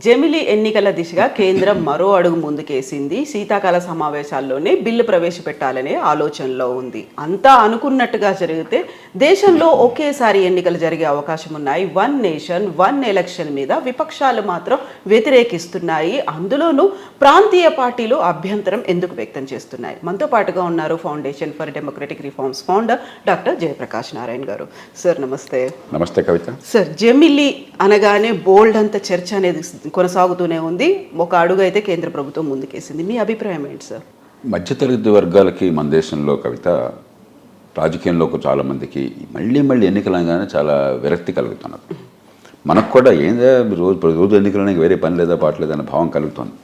జమిలి ఎన్నికల దిశగా కేంద్రం మరో అడుగు ముందుకేసింది. శీతాకాల సమావేశాల్లోనే బిల్లు ప్రవేశపెట్టాలనే ఆలోచనలో ఉంది. అంతా అనుకున్నట్టుగా జరిగితే దేశంలో ఒకేసారి ఎన్నికలు జరిగే అవకాశం ఉన్నాయి. వన్ నేషన్ వన్ ఎలక్షన్ మీద విపక్షాలు మాత్రం వ్యతిరేకిస్తున్నాయి. అందులోనూ ప్రాంతీయ పార్టీలు అభ్యంతరం ఎందుకు వ్యక్తం చేస్తున్నాయి? మనతో పాటుగా ఉన్నారు foundation for democratic reforms founder doctor Jayaprakash Narayana గారు. సార్ నమస్తే. నమస్తే కవిత. సార్, జమిలి అనగానే బోల్డ్ అంత చర్చ అనేది కొనసాగుతూనే ఉంది. ఒక అడుగు అయితే కేంద్ర ప్రభుత్వం ముందుకేసింది. మీ అభిప్రాయం ఏంటి సార్? మధ్యతరగతి వర్గాలకి మన దేశంలో కవిత, రాజకీయంలోకి చాలామందికి మళ్ళీ ఎన్నికలు అనగానే చాలా విరక్తి కలుగుతున్నారు. మనకు కూడా ఏందా రోజు ఎన్నికలనే వేరే పని లేదా పాటలేదన్న భావం కలుగుతుంది.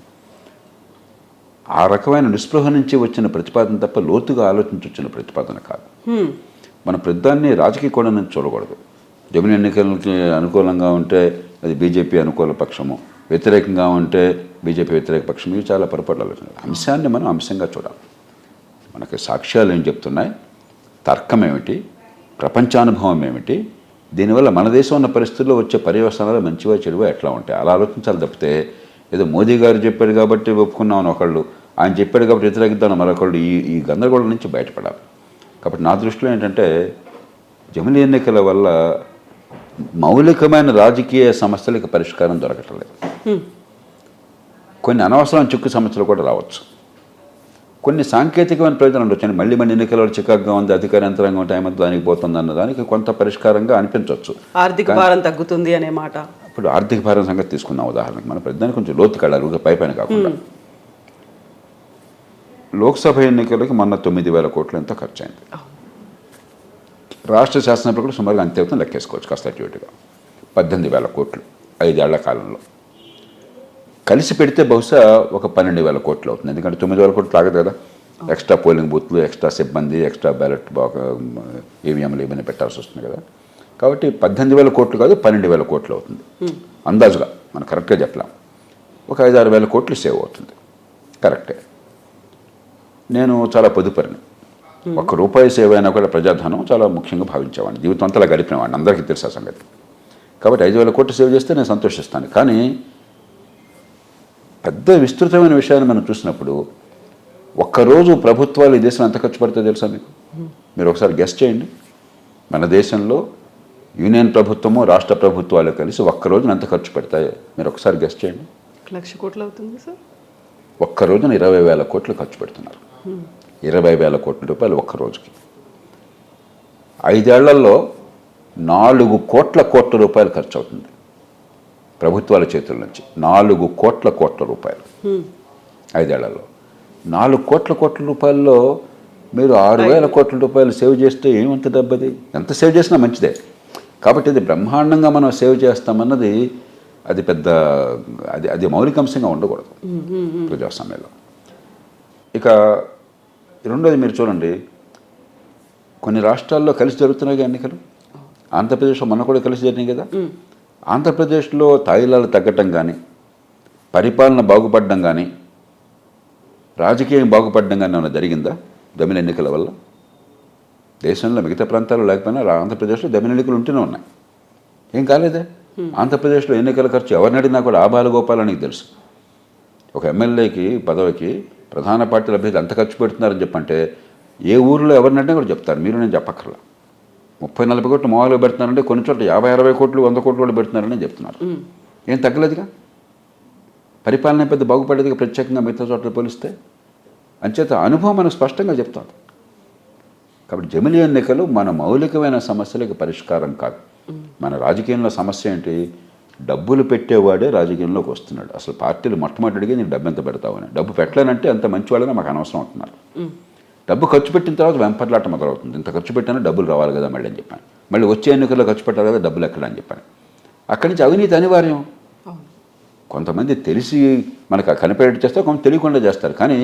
ఆ రకమైన నిస్పృహ నుంచి వచ్చిన ప్రతిపాదన తప్ప లోతుగా ఆలోచించి వచ్చిన ప్రతిపాదన కాదు. మన ప్రధాన్ని రాజకీయ కోణం నుంచి చూడకూడదు. జమిలి ఎన్నికలకి అనుకూలంగా ఉంటే అది బీజేపీ అనుకూల పక్షము, వ్యతిరేకంగా ఉంటే బీజేపీ వ్యతిరేక పక్షం. ఇవి చాలా పొరపాటు ఆలోచన. అంశాన్ని మనం అంశంగా చూడాలి. మనకి సాక్ష్యాలు ఏం చెప్తున్నాయి, తర్కం ఏమిటి, ప్రపంచానుభవం ఏమిటి, దీనివల్ల మన దేశం ఉన్న పరిస్థితుల్లో వచ్చే పర్యవసనాలు మంచివా చెడువా ఎట్లా ఉంటాయి అలా ఆలోచించాలి తప్పితే ఏదో మోదీ గారు చెప్పారు కాబట్టి ఒప్పుకున్నామని ఒకళ్ళు, ఆయన చెప్పాడు కాబట్టి వ్యతిరేకిద్దామని మరొకళ్ళు, ఈ గందరగోళం నుంచి బయటపడాలి. కాబట్టి నా దృష్టిలో ఏంటంటే జమిలి ఎన్నికల వల్ల మౌలికమైన రాజకీయ సమస్యలకు పరిష్కారం దొరకట్లేదు. కొన్ని అనవసరమైన చిక్కు సమస్యలు కూడా రావచ్చు. కొన్ని సాంకేతికమైన ప్రయోజనాలు ఉండొచ్చు. మళ్ళీ ఎన్నికల చికాగ్గా ఉంది, అధికార యంత్రాంగం టైం అంతా దానికి పోతుంది అన్న దానికి కొంత పరిష్కారంగా అనిపించవచ్చు. ఆర్థిక భారం తగ్గుతుంది అనే మాట. ఇప్పుడు ఆర్థిక భారం సంగతి తీసుకున్న ఉదాహరణకు మన ప్రధాని కొంచెం లోతు కళారు పైపైన కాకుండా లోక్సభ ఎన్నికలకి మొన్న 9,000 కోట్లు ఎంతో ఖర్చు అయింది. రాష్ట్ర శాసనసభ కూడా సుమారుగా అంతే అవుతుంది లెక్కేసుకోవచ్చు కాస్త అట్యూట్గా. 18,000 కోట్లు 5 ఏళ్ల కాలంలో కలిసి పెడితే బహుశా ఒక 12,000 కోట్లు అవుతుంది. ఎందుకంటే 9,000 కోట్లు ఆగదు కదా. ఎక్స్ట్రా పోలింగ్ బూత్లు, ఎక్స్ట్రా సిబ్బంది, ఎక్స్ట్రా బ్యాలెట్ ఈవీఎంలు ఇవన్నీ పెట్టాల్సి వస్తుంది కదా. కాబట్టి 18,000 కోట్లు కాదు 12,000 కోట్లు అవుతుంది అందాజుగా. మనం కరెక్ట్గా చెప్పలేం. ఒక 5-6 కోట్లు సేవ్ అవుతుంది. కరెక్టే. నేను చాలా పొదుపరిని, ₹1 సేవ్ అయినా కూడా ప్రజాధనం చాలా ముఖ్యంగా భావించేవాడిని. జీవితం అంతలా గడిపినవాడిని, అందరికీ తెలుసా సంగతి. కాబట్టి 5,000 కోట్లు సేవ్ చేస్తే నేను సంతోషిస్తాను. కానీ పెద్ద విస్తృతమైన విషయాన్ని మనం చూసినప్పుడు ఒక్కరోజు ప్రభుత్వాలు ఈ దేశం ఎంత ఖర్చు పడుతుందో తెలుసా మీకు? మీరు ఒకసారి గెస్ట్ చేయండి. మన దేశంలో యూనియన్ ప్రభుత్వము రాష్ట్ర ప్రభుత్వాలు కలిసి ఒక్కరోజున ఎంత ఖర్చు పెడతాయో మీరు ఒకసారి గెస్ట్ చేయండి. 1,00,000 కోట్లు అవుతుంది సార్. ఒక్కరోజున 20,000 కోట్లు ఖర్చు పెడుతున్నారు. 20,000 కోట్ల రూపాయలు ఒక్క రోజుకి. 5 ఏళ్లలో 4 కోట్ల రూపాయలు ఖర్చు అవుతుంది ప్రభుత్వాల చేతుల నుంచి. 4 కోట్ల రూపాయలు 5 ఏళ్లలో. 4 కోట్ల రూపాయల్లో మీరు 6,000 కోట్ల రూపాయలు సేవ్ చేస్తే ఏమంత డబ్బది? ఎంత సేవ్ చేసినా మంచిదే. కాబట్టి ఇది బ్రహ్మాండంగా మనం సేవ్ చేస్తామన్నది అది పెద్ద అది మౌలికాంశంగా ఉండకూడదు ప్రజాస్వామ్యంలో. ఇక రెండోది మీరు చూడండి, కొన్ని రాష్ట్రాల్లో కలిసి జరుగుతున్నాయి ఎన్నికలు. ఆంధ్రప్రదేశ్లో మొన్న కూడా కలిసి జరిగినాయి కదా. ఆంధ్రప్రదేశ్లో తాయిలాలు తగ్గటం కానీ, పరిపాలన బాగుపడడం కానీ, రాజకీయం బాగుపడడం కానీ ఏమైనా జరిగిందా జమిలి ఎన్నికల వల్ల? దేశంలో మిగతా ప్రాంతాల్లో లేకపోయినా ఆంధ్రప్రదేశ్లో జమిలి ఎన్నికలు ఉంటూనే ఉన్నాయి. ఏం కాలేదే. ఆంధ్రప్రదేశ్లో ఎన్నికల ఖర్చు ఎవరిని అడిగినా కూడా ఆబాల గోపాలానికి తెలుసు. ఒక ఎమ్మెల్యేకి పదవికి ప్రధాన పార్టీల అభ్యర్థులు ఎంత ఖర్చు పెడుతున్నారని చెప్పంటే ఏ ఊరిలో ఎవరినంటే కూడా చెప్తారు. మీరు నేను చెప్పక్కర్లా. 30-40 కోట్లు మామూలుగా పెడుతున్నారంటే కొన్ని చోట్ల 50-60 కోట్లు 100 కోట్లు కూడా పెడుతున్నారని చెప్తున్నారు. ఏం తగ్గలేదుగా. పరిపాలన పెద్ద బాగుపడేదిగా ప్రత్యేకంగా మిగతా చోట్ల పోలిస్తే. అంచేత అనుభవం మనకు స్పష్టంగా చెప్తాను. కాబట్టి జమిలి ఎన్నికలు మన మౌలికమైన సమస్యలకు పరిష్కారం కాదు. మన రాజకీయంలో సమస్య ఏంటి? డబ్బులు పెట్టేవాడే రాజకీయంలోకి వస్తున్నాడు. అసలు పార్టీలు మొట్టమొదటిగా నేను డబ్బు ఎంత పెడతావని, డబ్బు పెట్టలేనంటే అంత మంచి వాళ్ళని మాకు అనవసరం అంటున్నారు. డబ్బు ఖర్చు పెట్టిన తర్వాత వెంపర్లాట మొదలవుతుంది. ఇంత ఖర్చు పెట్టినా డబ్బులు రావాలి కదా మళ్ళీ అని చెప్పాను. మళ్ళీ వచ్చే ఎన్నికల్లో ఖర్చు పెట్టాలి కదా, డబ్బులు ఎక్కడ అని చెప్పాను. అక్కడి నుంచి అవినీతి అనివార్యం. కొంతమంది తెలిసి మనకు కనిపెట్టి చేస్తారు, కొంత తెలియకుండా చేస్తారు. కానీ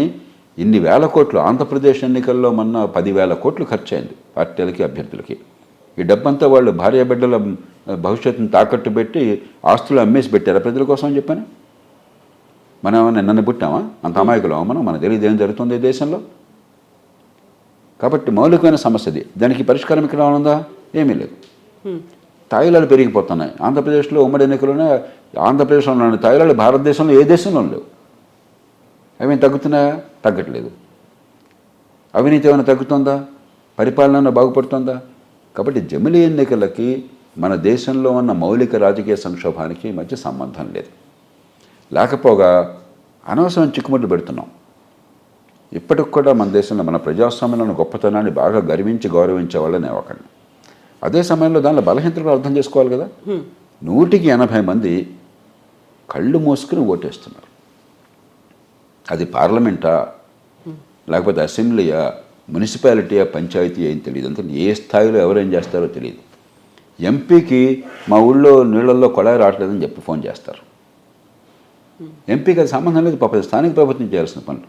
ఇన్ని వేల కోట్లు ఆంధ్రప్రదేశ్ ఎన్నికల్లో మొన్న 10,000 కోట్లు ఖర్చు అయింది పార్టీలకి అభ్యర్థులకి. ఈ డబ్బంతా వాళ్ళు భార్య బిడ్డల భవిష్యత్తును తాకట్టు పెట్టి ఆస్తులు అమ్మేసి పెట్టారా ప్రజల కోసం అని చెప్పాను. మనం నన్ను పుట్టామా? అంత అమాయకులు మన తెలియదు ఏం జరుగుతుంది ఈ దేశంలో. కాబట్టి మౌలికమైన సమస్యది. దానికి పరిష్కారం ఇక్కడ ఉందా? ఏమీ లేదు. తాయిలాలు పెరిగిపోతున్నాయి. ఆంధ్రప్రదేశ్లో ఉమ్మడి ఎన్నికల్లోనే ఆంధ్రప్రదేశ్లో ఉన్న తాయిలాలు భారతదేశంలో ఏ దేశంలో లేవు. అవి తగ్గుతున్నాయా? తగ్గట్లేదు. అవినీతి ఏమైనా తగ్గుతుందా? పరిపాలన బాగుపడుతుందా? కాబట్టి జమిలీ ఎన్నికలకి మన దేశంలో ఉన్న మౌలిక రాజకీయ సంక్షోభానికి మధ్య సంబంధం లేదు. లేకపోగా అనవసరం చిక్కుముట్లు పెడుతున్నాం. ఇప్పటికి కూడా మన దేశంలో మన ప్రజాస్వామ్యంలో గొప్పతనాన్ని బాగా గర్వించి గౌరవించే వాళ్ళనే ఒకళ్ళు. అదే సమయంలో దానిలో బలహీనతలు అర్థం చేసుకోవాలి కదా. 180 మంది కళ్ళు మూసుకుని ఓటేస్తున్నారు. అది పార్లమెంటా, లేకపోతే అసెంబ్లీయా, మున్సిపాలిటీయా, పంచాయతీ ఏం తెలియదు. అంతే ఏ స్థాయిలో ఎవరేం చేస్తారో తెలియదు. ఎంపీకి మా ఊళ్ళో నీళ్ళల్లో కొళాయి రావట్లేదని చెప్పి ఫోన్ చేస్తారు. ఎంపీకి అది సంబంధం లేదు, పాప స్థానిక ప్రభుత్వం చేయాల్సిన పనులు.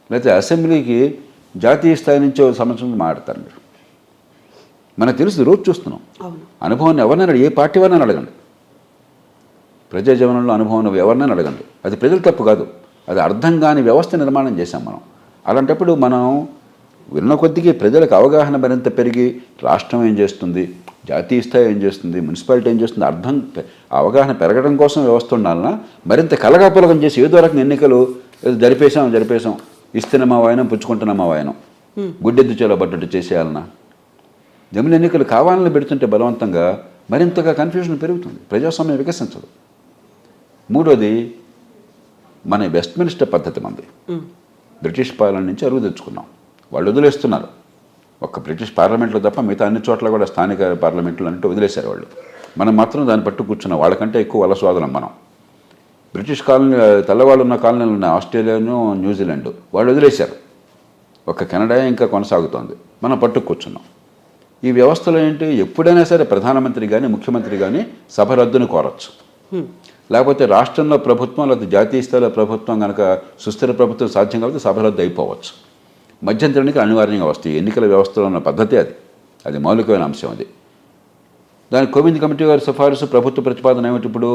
లేకపోతే అసెంబ్లీకి జాతీయ స్థాయి నుంచి సంవత్సరం మాట్లాడతారు. మీరు మనకు తెలుసు, రోజు చూస్తున్నాం. అనుభవాన్ని ఎవరినైనా ఏ పార్టీ వారినైనా అడగండి, ప్రజా జీవనంలో అనుభవం ఎవరినైనా అడగండి. అది ప్రజల తప్పు కాదు, అది అర్థం కాని వ్యవస్థ నిర్మాణం చేశాం మనం. అలాంటప్పుడు మనం విన్న కొద్దికి ప్రజలకు అవగాహన మరింత పెరిగి రాష్ట్రం ఏం చేస్తుంది, జాతీయ స్థాయి ఏం చేస్తుంది, మున్సిపాలిటీ ఏం చేస్తుంది అవగాహన పెరగడం కోసం వ్యవస్థ ఉండాలన్నా మరింత కలగాపులగం చేసి ఏదో రకంగా ఎన్నికలు జరిపేశాం ఇస్తున్నామా వాయనం, పుచ్చుకుంటున్నామా వాయనం, గుడ్డెద్దు చేలబడ్డట్టు చేసేయాలన్నా. జమిలీ ఎన్నికలు కావాలని పెడుతుంటే బలవంతంగా మరింతగా కన్ఫ్యూజన్ పెరుగుతుంది, ప్రజాస్వామ్యం వికసించదు. మూడోది, మన వెస్ట్మినిస్టర్ పద్ధతి మంది బ్రిటిష్ పాలన నుంచి అరువు తెచ్చుకున్నాం. వాళ్ళు వదిలేస్తున్నారు. ఒక్క బ్రిటిష్ పార్లమెంట్లో తప్ప మిగతా అన్ని చోట్ల కూడా స్థానిక పార్లమెంట్లు అంటే వదిలేశారు వాళ్ళు. మనం మాత్రం దాన్ని పట్టు కూర్చున్నాం. వాళ్ళకంటే ఎక్కువ వలసవాదులం మనం. బ్రిటిష్ కాలనీ తెల్లవాళ్ళు ఉన్న కాలనీలు ఉన్నాయి, ఆస్ట్రేలియాను, న్యూజిలాండ్, వాళ్ళు వదిలేశారు. ఒక్క కెనడా ఇంకా కొనసాగుతోంది, మనం పట్టు కూర్చున్నాం. ఈ వ్యవస్థలో ఏంటి, ఎప్పుడైనా సరే ప్రధానమంత్రి కానీ ముఖ్యమంత్రి కానీ సభ రద్దును కోరచ్చు. లేకపోతే రాష్ట్రంలో ప్రభుత్వం లేకపోతే జాతీయ స్థాయిలో ప్రభుత్వం కనుక సుస్థిర ప్రభుత్వం సాధ్యం కాబట్టి సభ రద్దు అయిపోవచ్చు. మధ్యంతర ఎన్నికలు అనివార్యంగా వస్తాయి. ఎన్నికల వ్యవస్థలో ఉన్న పద్ధతి అది మౌలికమైన అంశం. అది దాని కోవింద్ కమిటీ వారి సిఫారసు, ప్రభుత్వ ప్రతిపాదన ఏమిటి? ఇప్పుడు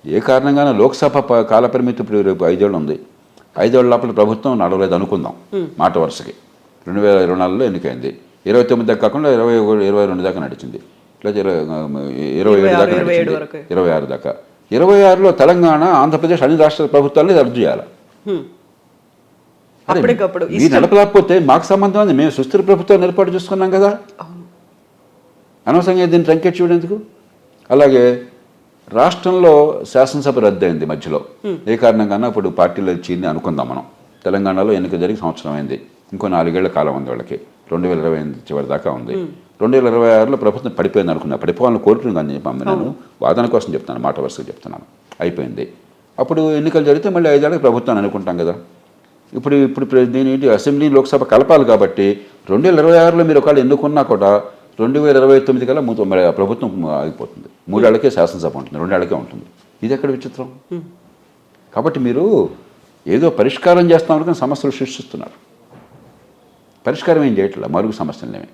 ఏ కారణంగానే లోక్సభ కాలపరిమితి ఇప్పుడు రేపు 5 ఏళ్ళు ఉంది. 5 ఏళ్ళ లోపల ప్రభుత్వం నడవలేదు అనుకుందాం మాట వరుసకి. 2024లో ఎన్నికైంది. 29 దాకా కాకుండా 22 దాకా నడిచింది, లేదా 27 దాకా నడిచింది, 26 దాకా. 26లో తెలంగాణ, ఆంధ్రప్రదేశ్ అన్ని రాష్ట్ర ప్రభుత్వాలని రద్దు చేయాలి. ఈ నడపలేకపోతే మాకు సంబంధం ఉంది, మేము సుస్థిర ప్రభుత్వాన్ని ఏర్పాటు చేసుకున్నాం కదా, అనవసరంగా దీన్ని ట్రంకేట్ చేయడం ఎందుకు? అలాగే రాష్ట్రంలో శాసనసభ రద్దయింది మధ్యలో, ఏ కారణంగా ఇప్పుడు పార్టీలో చీని అనుకుందాం మనం. తెలంగాణలో ఎన్నిక జరిగి సంవత్సరం అయింది, ఇంకో 4 ఏళ్ల కాలం ఉంది వాళ్ళకి, 2028 చివరి దాకా ఉంది. 2026లో ప్రభుత్వం పడిపోయింది అనుకున్నా, పడిపోవాలని కోరుకుని చెప్పాము. నేను వాదన కోసం చెప్తాను, మాట వరుసగా చెప్తున్నాను. అయిపోయింది. అప్పుడు ఎన్నికలు జరిగితే మళ్ళీ 5 ఏళ్ళకి ప్రభుత్వాన్ని అనుకుంటాం కదా. ఇప్పుడు దీని అసెంబ్లీ లోక్సభ కలపాలి కాబట్టి 2026లో మీరు ఒకవేళ ఎన్నుకున్నా కూడా 2029 కల్లా మరి ప్రభుత్వం ఆగిపోతుంది. 3 ఏళ్ళకే శాసనసభ ఉంటుంది, 2 ఏళ్ళకే ఉంటుంది. ఇది ఎక్కడ విచిత్రం? కాబట్టి మీరు ఏదో పరిష్కారం చేస్తాం అనుకుని సమస్యలు సృష్టిస్తున్నారు. పరిష్కారం ఏం చేయట్లా, మరుగు సమస్యలనేవి.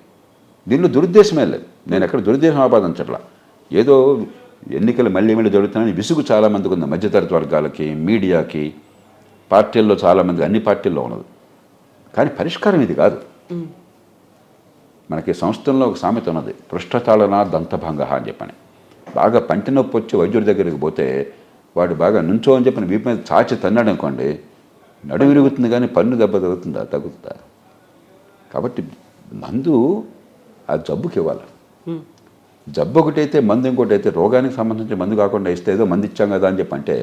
దీనిలో దురుద్దేశమే లేదు. నేను ఎక్కడ దురుద్దేశం ఆపాదించట్లా. ఏదో ఎన్నికలు మళ్ళీ జరుగుతున్నాయని విసుగు చాలామందికి ఉంది, మధ్యతరగతి వర్గాలకి, మీడియాకి, పార్టీల్లో చాలామంది, అన్ని పార్టీల్లో ఉన్నది. కానీ పరిష్కారం ఇది కాదు. మనకి సంస్థల్లో ఒక సామెత ఉన్నది, పృష్ఠతాళన దంతభంగ అని చెప్పని. బాగా పంటి నొప్పి వచ్చి వైద్యుడి దగ్గరికి పోతే వాడు బాగా నుంచో అని చెప్పని వీపు మీద చాచి తన్నాడు అనుకోండి, నడుము విరుగుతుంది కానీ పన్ను దెబ్బ తగ్గుతుందా? కాబట్టి మందు ఆ జబ్బుకి ఇవ్వాలి. జబ్బు ఒకటైతే మందు ఇంకోటి అయితే, రోగానికి సంబంధించిన మందు కాకుండా ఇస్తే ఏదో మందు ఇచ్చాం కదా అని చెప్పంటే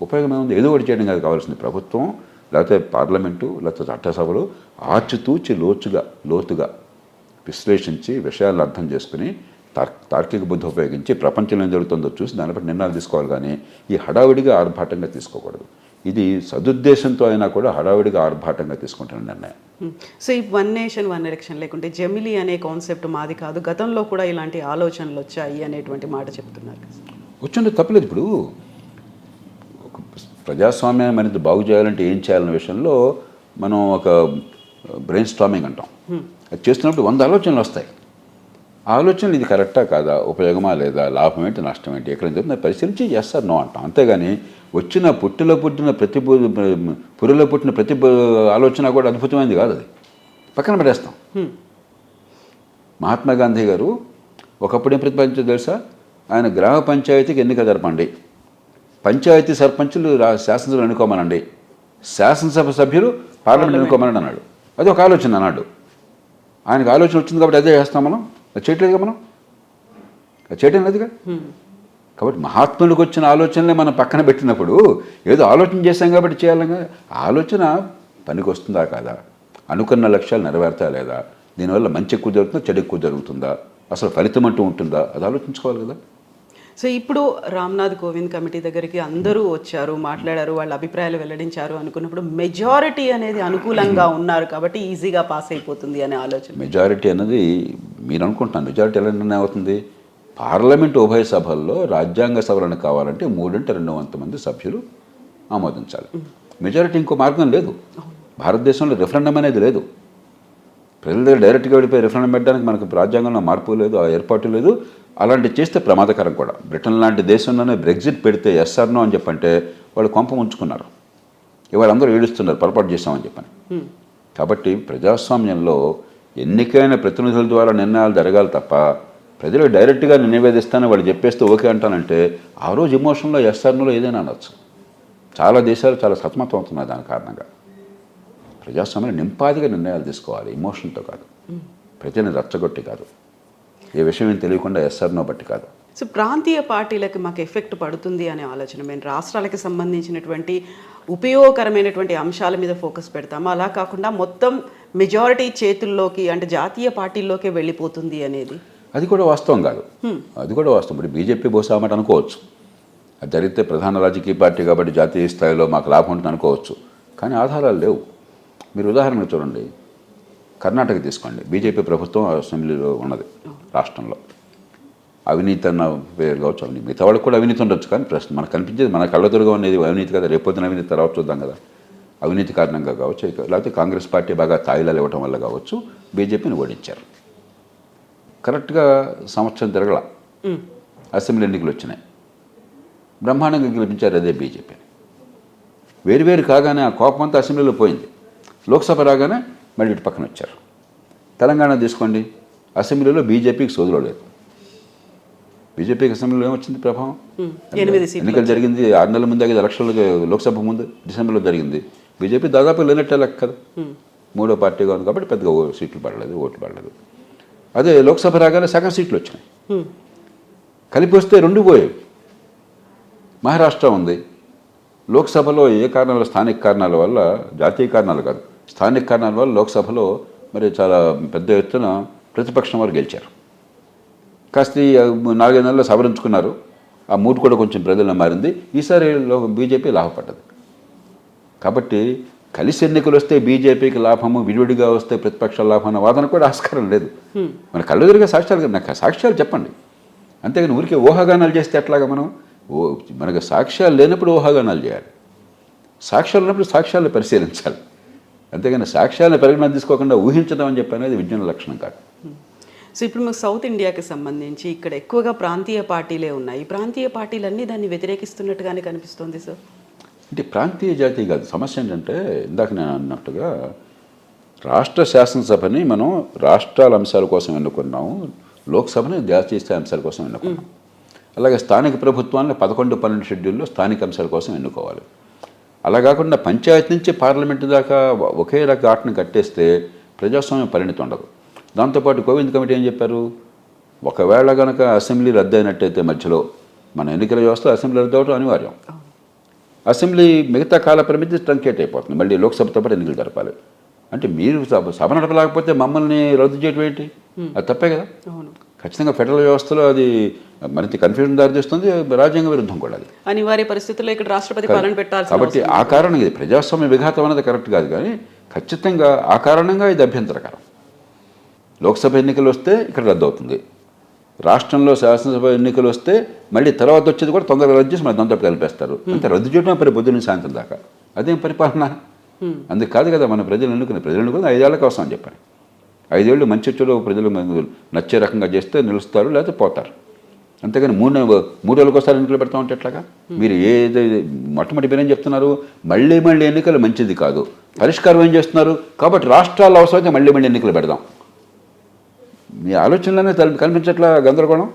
ఉపయోగం ఏముంది? ఏదో ఒకటి చేయడం కాదు కావాల్సింది. ప్రభుత్వం లేకపోతే పార్లమెంటు లేకపోతే చట్టసభలు ఆచితూచి లోతుగా విశ్లేషించి విషయాలను అర్థం చేసుకుని తార్కిక బుద్ధి ఉపయోగించి ప్రపంచంలో ఏం జరుగుతుందో చూసి దాన్ని బట్టి నిర్ణయాలు తీసుకోవాలి. కానీ ఈ హడావిడిగా ఆర్భాటంగా తీసుకోకూడదు. ఇది సదుద్దేశంతో అయినా కూడా హడావిడిగా ఆర్భాటంగా తీసుకుంటున్న నిర్ణయం. సో ఈ 1 నేషన్ 1 ఎలక్షన్ లేకుంటే జమిలీ అనే కాన్సెప్ట్ మాది కాదు, గతంలో కూడా ఇలాంటి ఆలోచనలు వచ్చాయి అనేటువంటి మాట చెప్తున్నారు. వచ్చిండే తప్పలేదు. ఇప్పుడు ప్రజాస్వామ్యాన్ని మరింత బాగు చేయాలంటే ఏం చేయాలనే విషయంలో మనం ఒక బ్రెయిన్ స్టార్మింగ్ అంటాం. అది చేస్తున్నప్పుడు 100 ఆలోచనలు వస్తాయి. ఆ ఆలోచనలు ఇది కరెక్టా కాదా, ఉపయోగమా లేదా, లాభం ఏంటి నష్టం ఏంటి, ఎక్కడ చెప్తున్నా పరిశీలించి చేస్తారు నో అంటాం. అంతేగాని వచ్చిన పురిలో పుట్టిన ప్రతి ఆలోచన కూడా అద్భుతమైనది కాదు, అది పక్కన పడేస్తాం. మహాత్మా గాంధీ గారు ఒకప్పుడు ఏం ప్రతిపాదించారు తెలుసా? ఆయన గ్రామ పంచాయతీకి ఎన్నిక జరపండి, పంచాయతీ సర్పంచులు శాసనసభలు ఎన్నుకోమనండి, శాసనసభ సభ్యులు పార్లమెంట్ ఎన్నుకోమని అన్నాడు. అది ఒక ఆలోచన అన్నాడు. ఆయనకు ఆలోచన వచ్చింది కాబట్టి అదే చేస్తాం మనం. అది చేయట్లేదుగా మనం, అది చేయటం లేదుగా. కాబట్టి మహాత్ములకు వచ్చిన ఆలోచనలే మనం పక్కన పెట్టినప్పుడు ఏదో ఆలోచన చేశాం కాబట్టి చేయాలిగా. ఆలోచన పనికి వస్తుందా కాదా, అనుకున్న లక్ష్యాలు నెరవేరుతా లేదా, దీనివల్ల మంచి ఎక్కువ జరుగుతుందా చెడు ఎక్కువ జరుగుతుందా, అసలు ఫలితం అంటూ ఉంటుందా, అది ఆలోచించుకోవాలి కదా. సో ఇప్పుడు రామ్నాథ్ కోవింద్ కమిటీ దగ్గరికి అందరూ వచ్చారు, మాట్లాడారు, వాళ్ళ అభిప్రాయాలు వెల్లడించారు అనుకున్నప్పుడు మెజారిటీ అనేది అనుకూలంగా ఉన్నారు కాబట్టి ఈజీగా పాస్ అయిపోతుంది అనే ఆలోచన. మెజారిటీ అన్నది మీరు అనుకుంటున్నాను. మెజారిటీ ఎలా నిర్ణయం అవుతుంది? పార్లమెంట్ ఉభయ సభల్లో రాజ్యాంగ సవరణ కావాలంటే 3/2 మంది సభ్యులు ఆమోదించాలి. మెజారిటీ ఇంకో మార్గం లేదు. భారతదేశంలో రిఫరెండం అనేది లేదు. ప్రజల దగ్గర డైరెక్ట్గా వెళ్ళిపోయి రిఫరెండం పెట్టడానికి మనకు రాజ్యాంగంలో మార్పు లేదు, ఆ ఏర్పాటు లేదు. అలాంటివి చేస్తే ప్రమాదకరం కూడా. బ్రిటన్ లాంటి దేశంలోనే బ్రెగ్జిట్ పెడితే ఎస్ఆర్ నో అని చెప్పంటే వాళ్ళు కొంప ఉంచుకున్నారు. ఇవాళ అందరూ ఏడుస్తున్నారు పొరపాటు చేస్తామని చెప్పని. కాబట్టి ప్రజాస్వామ్యంలో ఎన్నికైన ప్రతినిధుల ద్వారా నిర్ణయాలు జరగాలి తప్ప ప్రజలు డైరెక్ట్గా నివేదిస్తానని వాళ్ళు చెప్పేస్తే ఓకే అంటానంటే ఆ రోజు ఎమోషన్లో ఎస్ఆర్నోలో ఏదైనా అనొచ్చు. చాలా దేశాలు చాలా సతమతం అవుతున్నాయి దాని కారణంగా. ప్రజాస్వామ్యంలో నింపాదిగా నిర్ణయాలు తీసుకోవాలి, ఎమోషన్తో కాదు, ప్రజల్ని రచ్చగొట్టి కాదు, ఏ విషయం ఏం తెలియకుండా ఎస్ఆర్నో బట్టి కాదు. సో ప్రాంతీయ పార్టీలకి మాకు ఎఫెక్ట్ పడుతుంది అనే ఆలోచన, మేము రాష్ట్రాలకి సంబంధించినటువంటి ఉపయోగకరమైనటువంటి అంశాల మీద ఫోకస్ పెడతాము, అలా కాకుండా మొత్తం మెజారిటీ చేతుల్లోకి అంటే జాతీయ పార్టీల్లోకే వెళ్ళిపోతుంది అనేది అది కూడా వాస్తవం కాదు. అది కూడా వాస్తవం. ఇప్పుడు బీజేపీ బహుశా మాట అనుకోవచ్చు, అది జరిగితే ప్రధాన రాజకీయ పార్టీ కాబట్టి జాతీయ స్థాయిలో మాకు లాభం ఉంటుంది అనుకోవచ్చు. కానీ ఆధారాలు లేవు. మీరు ఉదాహరణకు చూడండి, కర్ణాటక తీసుకోండి. బీజేపీ ప్రభుత్వం అసెంబ్లీలో ఉన్నది రాష్ట్రంలో. అవినీతి అన్న పేరు కావచ్చు, అవినీతి మిగతా వాళ్ళకి కూడా అవినీతి ఉండొచ్చు. కానీ ప్రశ్న మనకు కనిపించేది మన కళ్ళెదురుగా ఉన్నది అవినీతి కదా. రేపొద్దున అవినీతి తర్వాత చూద్దాం కదా. అవినీతి కారణంగా కావచ్చు, లేకపోతే కాంగ్రెస్ పార్టీ బాగా తాయిలాలు ఇవ్వటం వల్ల కావచ్చు బీజేపీని ఓడించారు. కరెక్ట్గా సంవత్సరం తిరగల అసెంబ్లీ ఎన్నికలు వచ్చినాయి, బ్రహ్మాండంగా గెలిపించారు అదే బీజేపీని. వేరువేరు కాగానే ఆ కోపం అంతా అసెంబ్లీలో పోయింది. లోక్సభ రాగానే మళ్ళీ ఇటు పక్కన వచ్చారు. తెలంగాణ తీసుకోండి, అసెంబ్లీలో బీజేపీకి సోదులో లేదు. బీజేపీకి అసెంబ్లీలో ఏమొచ్చింది ప్రభావం? ఎన్నికలు జరిగింది 6 నెలల ముందు, ఎలక్షన్లు లోక్సభ ముందు డిసెంబర్లో జరిగింది. బీజేపీ దాదాపు లేనట్టే లెక్క కదా. 3వ పార్టీగా ఉంది కాబట్టి పెద్దగా సీట్లు పడలేదు, ఓట్లు పడలేదు. అదే లోక్సభ రాగానే సగం సీట్లు వచ్చినాయి. కలిపి వస్తే 2 పోయాయి. మహారాష్ట్ర ఉంది, లోక్సభలో ఏ కారణాల స్థానిక కారణాల వల్ల, జాతీయ కారణాలు కాదు స్థానిక కారణాల వల్ల లోక్సభలో మరి చాలా పెద్ద ఎత్తున ప్రతిపక్షం వారు గెలిచారు. కాస్త 4-5 నెలల్లో సవరించుకున్నారు. ఆ మూడు కూడా కొంచెం ప్రజల్లో మారింది. ఈసారి బీజేపీ లాభపడ్డది. కాబట్టి కలిసి ఎన్నికలు వస్తే బీజేపీకి లాభము, విడివిడిగా వస్తే ప్రతిపక్ష లాభం అన్న వాదన కూడా ఆస్కారం లేదు. మన కళ్ళెదురుగా సాక్ష్యాలు, నాకు సాక్ష్యాలు చెప్పండి. అంతేగాని ఊరికే ఊహాగానాలు చేస్తే ఎట్లాగా? మనకు సాక్ష్యాలు లేనప్పుడు ఊహాగానాలు చేయాలి, సాక్ష్యాలు ఉన్నప్పుడు సాక్ష్యాలను పరిశీలించాలి. అంతేగాని సాక్ష్యాలను పరిగణన తీసుకోకుండా ఊహించడం అని చెప్పి అనేది విజ్ఞాన లక్షణం కాదు. సో ఇప్పుడు మాకు సౌత్ ఇండియాకి సంబంధించి ఇక్కడ ఎక్కువగా ప్రాంతీయ పార్టీలే ఉన్నాయి. ఈ ప్రాంతీయ పార్టీలన్నీ దాన్ని వ్యతిరేకిస్తున్నట్టుగానే కనిపిస్తుంది సార్. అంటే ప్రాంతీయ జాతీయ కాదు సమస్య. ఏంటంటే ఇందాక నేను అన్నట్టుగా రాష్ట్ర శాసనసభని మనం రాష్ట్రాల అంశాల కోసం ఎన్నుకున్నాము, లోక్సభని జాతీయ స్థాయి అంశాల కోసం ఎన్నుకున్నాం. అలాగే స్థానిక ప్రభుత్వాన్ని 11-12 షెడ్యూల్లో స్థానిక అంశాల కోసం ఎన్నుకోవాలి. అలా కాకుండా పంచాయతీ నుంచి పార్లమెంటు దాకా ఒకే రక ఆటను కట్టేస్తే ప్రజాస్వామ్యం పరిణితి ఉండదు. దాంతోపాటు కోవింద్ కమిటీ ఏం చెప్పారు? ఒకవేళ కనుక అసెంబ్లీ రద్దు అయినట్టయితే మధ్యలో మన ఎన్నికల వ్యవస్థ అసెంబ్లీ రద్దు అవడం అనివార్యం. అసెంబ్లీ మిగతా కాల పరిమితి ట్రంకేట్ అయిపోతుంది. మళ్ళీ లోక్సభతో పాటు ఎన్నికలు జరపాలి. అంటే మీరు సభ నడపలేకపోతే మమ్మల్ని రద్దు చేయడం ఏంటి? అది తప్పే కదా. ఖచ్చితంగా ఫెడరల్ వ్యవస్థలో అది మరింత కన్ఫ్యూజన్ దారితీస్తుంది, రాజ్యాంగ విరుద్ధం కూడా. అది అనివార్య పరిస్థితుల్లో ఇక్కడ రాష్ట్రపతి పాలన పెట్టాలి. కాబట్టి ఆ కారణంగా ఇది ప్రజాస్వామ్య విఘాతం అనేది కరెక్ట్ కాదు. కానీ ఖచ్చితంగా ఆ కారణంగా ఇది అభ్యంతరకరం. లోక్సభ ఎన్నికలు వస్తే ఇక్కడ రద్దు అవుతుంది, రాష్ట్రంలో శాసనసభ ఎన్నికలు వస్తే మళ్ళీ తర్వాత వచ్చేది కూడా తొందరగా రద్దు చేసి మరి దాంతో కలిపేస్తారు. అంటే రద్దు చేయడం పరి పొద్దున్న సాయంత్రం దాకా అదేం పరిపాలన? అందుకు కాదు కదా మన ప్రజలు ఎన్నుకుని 5 ఏళ్ల కోసం అని చెప్పారు. 5 ఏళ్ళు మంచి చెడు ప్రజలు నచ్చే రకంగా చేస్తే నిలుస్తారు, లేకపోతే పోతారు. అంతేగాని 3 ఏళ్ళకి ఒకసారి ఎన్నికలు పెడతా ఉంటే ఎట్లాగా? మీరు మొట్టమొదటి మీరేం చెప్తున్నారు? మళ్ళీ ఎన్నికలు మంచిది కాదు, పరిష్కారం ఏం చేస్తున్నారు? కాబట్టి రాష్ట్రాల అవసరమైతే మళ్ళీ ఎన్నికలు పెడదాం. మీ ఆలోచనలోనే కనిపించట్లా గందరగోళం.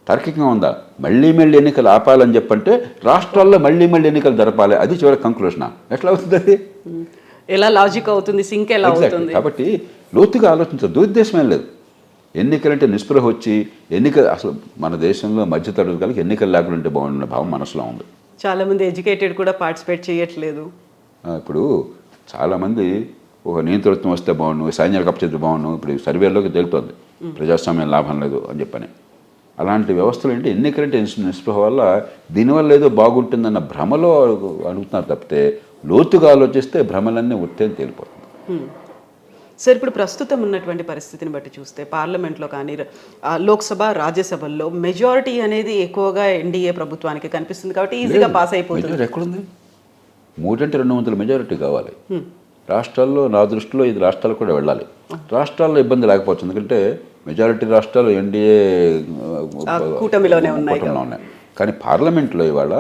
తార్కికంగా ఉందా? మళ్ళీ ఎన్నికలు ఆపాలని చెప్పంటే రాష్ట్రాల్లో మళ్ళీ ఎన్నికలు జరపాలి, అది చివరి కంక్లూషనా? ఎట్లా అవుతుంది అది? ఎలా లాజిక్ అవుతుంది, సింక్ ఎలా అవుతుంది? కాబట్టి లోతుగా ఆలోచించాలి. దురుద్దేశం లేదు. ఎన్నికలంటే నిస్పృహ వచ్చి అసలు మన దేశంలో మధ్యతరగతి ఎన్నికలు లేకుండా ఉంటే బాగుండే భావం మనసులో ఉంది. చాలామంది ఎడ్యుకేటెడ్ కూడా పార్టిసిపేట్ చేయట్లేదు. ఇప్పుడు చాలామంది ఒక నియంతృత్వం వస్తే బాగుండు, సైన్యాలు కప్పచేస్తే బాగుండు, ఇప్పుడు సర్వేలోకి తేలుతోంది ప్రజాస్వామ్యం లాభం లేదు అని చెప్పని. అలాంటి వ్యవస్థలు ఏంటి, ఎన్నికలంటే నిస్పృహ వల్ల దీనివల్ల ఏదో బాగుంటుందన్న భ్రమలో అడుగుతున్నారు తప్పితే లోతుగా ఆలోచిస్తే భ్రమలన్నీ ఉత్తేని తేలిపోతుంది. సార్, ఇప్పుడు ప్రస్తుతం ఉన్నటువంటి పరిస్థితిని బట్టి చూస్తే పార్లమెంట్లో కానీ లోక్సభ రాజ్యసభల్లో మెజారిటీ అనేది ఎక్కువగా ఎన్డీఏ ప్రభుత్వానికి కనిపిస్తుంది కాబట్టి ఈజీగా పాస్ అయిపోతుంది. ఎక్కడుంది? 300 మెజారిటీ కావాలి రాష్ట్రాల్లో. నా దృష్టిలో ఇది రాష్ట్రాలు కూడా వెళ్ళాలి. రాష్ట్రాల్లో ఇబ్బంది లేకపోవచ్చు, ఎందుకంటే మెజారిటీ రాష్ట్రాలు ఎన్డీఏ కూటమిలోనే ఉన్నాయి. కానీ పార్లమెంట్లో ఇవాళ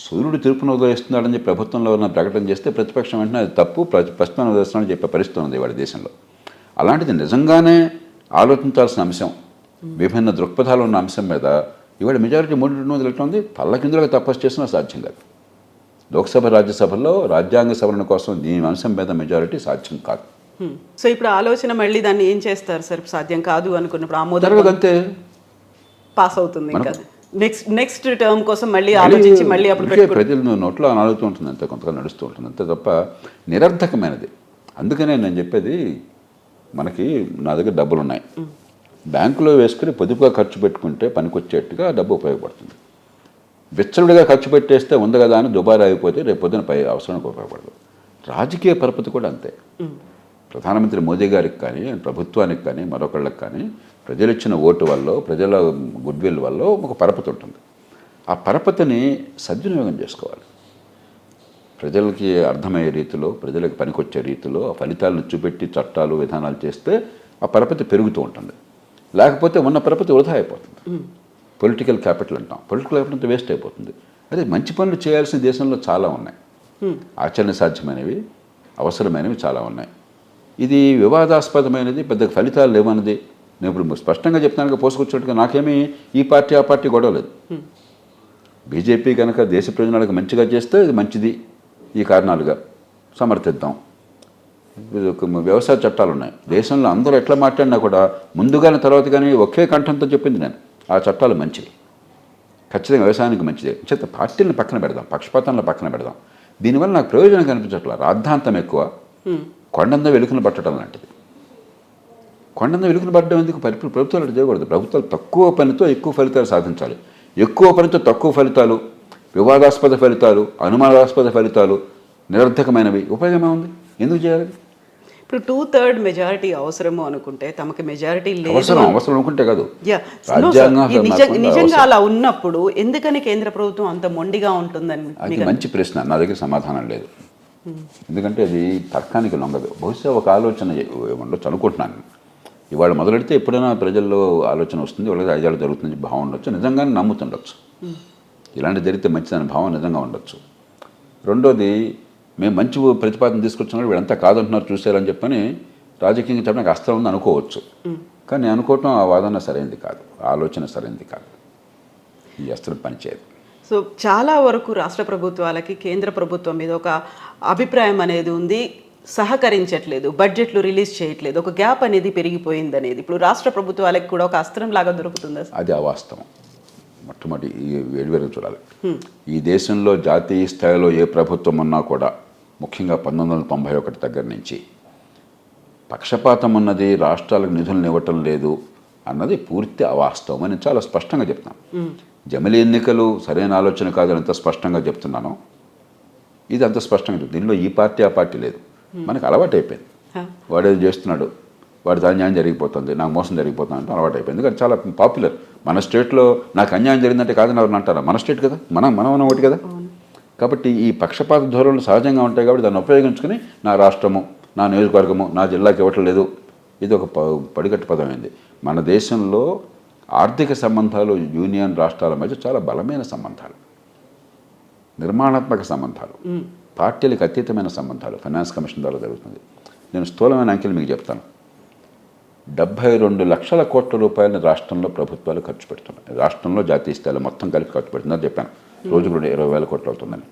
సూర్యుడు తీర్పును ఉదయిస్తున్నాడని చెప్పి ప్రభుత్వంలో ఉన్న ప్రకటన చేస్తే ప్రతిపక్షం వెంటనే అది తప్పు, ప్రస్తుతం ఉదయిస్తున్నాడని చెప్పే పరిస్థితి ఉంది ఇవాళ దేశంలో. అలాంటిది నిజంగానే ఆలోచించాల్సిన అంశం, విభిన్న దృక్పథాలు ఉన్న అంశం మీద ఇవాళ మెజారిటీ 300 ఎట్లా ఉంది? తల్లకిందులుగా తపస్సు చేసినా సాధ్యం కాదు. లోక్సభ రాజ్యసభల్లో రాజ్యాంగ సవరణ కోసం దీని అంశం మీద మెజారిటీ సాధ్యం కాదు. సో ఇప్పుడు ఆలోచన మళ్ళీ దాన్ని ఏం చేస్తారు సార్? సాధ్యం కాదు అనుకున్నప్పుడు ఆమోదం అంతే పాస్ అవుతుంది. ఇంకా నెక్స్ట్ టర్మ్ కోసం మళ్ళీ ఆలోచించి మళ్ళీ అప్పుడు ప్రజలు నోట్లో నాలుగుతూ ఉంటుంది అంతే, కొంతగా నడుస్తూ ఉంటుంది అంతే తప్ప నిరర్థకమైనది. అందుకనే నేను చెప్పేది, మనకి నా దగ్గర డబ్బులు ఉన్నాయి, బ్యాంకులో వేసుకుని పొదుపుగా ఖర్చు పెట్టుకుంటే పనికొచ్చేట్టుగా డబ్బు ఉపయోగపడుతుంది. విచ్చలుడిగా ఖర్చు పెట్టేస్తే ఉంది కదా అని దుబారా అయిపోతే రేపు పొద్దున పై అవసరానికి ఉపయోగపడదు. రాజకీయ పరపతి కూడా అంతే. ప్రధానమంత్రి మోదీ గారికి కానీ ప్రభుత్వానికి కానీ మరొకళ్ళకి కానీ ప్రజలు ఇచ్చిన ఓటు వల్ల, ప్రజల గుడ్విల్ వల్ల ఒక పరపతి ఉంటుంది. ఆ పరపతిని సద్వినియోగం చేసుకోవాలి. ప్రజలకి అర్థమయ్యే రీతిలో, ప్రజలకు పనికొచ్చే రీతిలో ఆ ఫలితాలను చూపెట్టి చట్టాలు విధానాలు చేస్తే ఆ పరపతి పెరుగుతూ ఉంటుంది. లేకపోతే ఉన్న పరపతి వృధా అయిపోతుంది. పొలిటికల్ క్యాపిటల్ అంటాం, పొలిటికల్ క్యాపిటల్ అంతా వేస్ట్ అయిపోతుంది. అదే మంచి పనులు చేయాల్సిన దేశంలో చాలా ఉన్నాయి, ఆచరణ సాధ్యమైనవి, అవసరమైనవి చాలా ఉన్నాయి. ఇది వివాదాస్పదమైనది, పెద్ద ఫలితాలు లేవన్నది నేను ఇప్పుడు స్పష్టంగా చెప్తాను. పోసుకొచ్చినట్టుగా నాకేమీ ఈ పార్టీ ఆ పార్టీ గొడవ లేదు. బీజేపీ కనుక దేశ ప్రయోజనాలకు మంచిగా చేస్తే ఇది మంచిది, ఈ కారణాలుగా సమర్థిద్దాం. వ్యవసాయ చట్టాలు ఉన్నాయి దేశంలో, అందరూ ఎట్లా మాట్లాడినా కూడా ముందుగానే తర్వాత కానీ ఒకే కంఠంతో చెప్పింది నేను, ఆ చట్టాలు మంచివి, ఖచ్చితంగా వ్యవసాయానికి మంచిదే. చేత పార్టీలను పక్కన పెడదాం, పక్షపాతాలను పక్కన పెడదాం. దీనివల్ల నాకు ప్రయోజనం కనిపించట్లా. రాద్ధాంతం ఎక్కువ, కొండంద వెలుకను పట్టడం లాంటిది. కొండంద వెలుకను పట్టడం ఎందుకు? ప్రభుత్వాలు అటు చేయకూడదు. ప్రభుత్వాలు తక్కువ పనితో ఎక్కువ ఫలితాలు సాధించాలి. ఎక్కువ పనితో తక్కువ ఫలితాలు, వివాదాస్పద ఫలితాలు, అనుమానాస్పద ఫలితాలు, నిరర్థకమైనవి ఉపయోగమే ఉంది. ఎందుకు చేయాలి? ఇప్పుడు 2/3 మెజారిటీ అవసరము అనుకుంటే తమకి మెజారిటీ లేదు. అవసరం అనుకుంటే కాదు, నిజంగా అలా ఉన్నప్పుడు ఎందుకని కేంద్ర ప్రభుత్వం అంత మొండిగా ఉంటుందని? అది మంచి ప్రశ్న, నా దగ్గర సమాధానం లేదు. ఎందుకంటే అది తర్కానికి లొంగదు. బహుశా ఒక ఆలోచన ఉండొచ్చు అనుకుంటున్నాను. ఇవాళ మొదలెడితే ఎప్పుడైనా ప్రజల్లో ఆలోచన వస్తుంది, వాళ్ళకి 5 ఏళ్ళు జరుగుతుంది భావం ఉండొచ్చు, నిజంగానే నమ్ముతుండొచ్చు. ఇలాంటి జరిగితే మంచిదని భావం నిజంగా ఉండొచ్చు. రెండోది, మేము మంచి ప్రతిపాదన తీసుకొచ్చినప్పుడు వీళ్ళంతా కాదంటున్నారు చూసారని చెప్పని రాజకీయంగా చెప్పడానికి అస్త్రం ఉంది అనుకోవచ్చు. కానీ అనుకోవటం ఆ వాదన సరైనది కాదు, ఆలోచన సరైనది కాదు. ఈ అస్త్రం పనిచేయదు. సో చాలా వరకు రాష్ట్ర ప్రభుత్వాలకి కేంద్ర ప్రభుత్వం మీద ఒక అభిప్రాయం అనేది ఉంది, సహకరించట్లేదు, బడ్జెట్లు రిలీజ్ చేయట్లేదు, ఒక గ్యాప్ అనేది పెరిగిపోయింది అనేది ఇప్పుడు రాష్ట్ర ప్రభుత్వాలకు కూడా ఒక అస్త్రం లాగా దొరుకుతుందా? అది అవాస్తవం. మొట్టమొదటి వేడివేరు చూడాలి. ఈ దేశంలో జాతీయ స్థాయిలో ఏ ప్రభుత్వం ఉన్నా కూడా, ముఖ్యంగా 1991 దగ్గర నుంచి పక్షపాతం ఉన్నది, రాష్ట్రాలకు నిధులను ఇవ్వటం లేదు అన్నది పూర్తి అవాస్తవం అని చాలా స్పష్టంగా చెప్తున్నాను. జమిలీ ఎన్నికలు సరైన ఆలోచన కాదని ఎంత స్పష్టంగా చెప్తున్నాను, ఇది అంత స్పష్టంగా చెప్తుంది. దీనిలో ఈ పార్టీ ఆ పార్టీ లేదు. మనకు అలవాటు అయిపోయింది. వాడేది చేస్తున్నాడు, వాడితో అన్యాయం జరిగిపోతుంది, నాకు మోసం జరిగిపోతుంది అంటే అలవాటు అయిపోయింది. ఎందుకంటే చాలా పాపులర్. మన స్టేట్లో నాకు అన్యాయం జరిగిందంటే కాదని ఎవరిని అంటారా? మన స్టేట్ కదా, మనం ఒకటి కదా. కాబట్టి ఈ పక్షపాత ధోరణులు సహజంగా ఉంటాయి. కాబట్టి దాన్ని ఉపయోగించుకుని నా రాష్ట్రము, నా నియోజకవర్గము, నా జిల్లాకి ఇవ్వట్లేదు, ఇది ఒక పడికట్టు పదమైంది. మన దేశంలో ఆర్థిక సంబంధాలు యూనియన్ రాష్ట్రాల మధ్య చాలా బలమైన సంబంధాలు, నిర్మాణాత్మక సంబంధాలు, పార్టీలకు అతీతమైన సంబంధాలు ఫైనాన్స్ కమిషన్ ద్వారా జరుగుతుంది. నేను స్థూలమైన అంకెలు మీకు చెప్తాను. 72 లక్షల కోట్ల రూపాయలని రాష్ట్రంలో ప్రభుత్వాలు ఖర్చు పెడుతున్నాయి. రాష్ట్రంలో జాతీయ స్థాయిలో మొత్తం కలిపి ఖర్చు పెడుతుందని చెప్పాను. రోజుకు 20,000 కోట్లు అవుతుందని.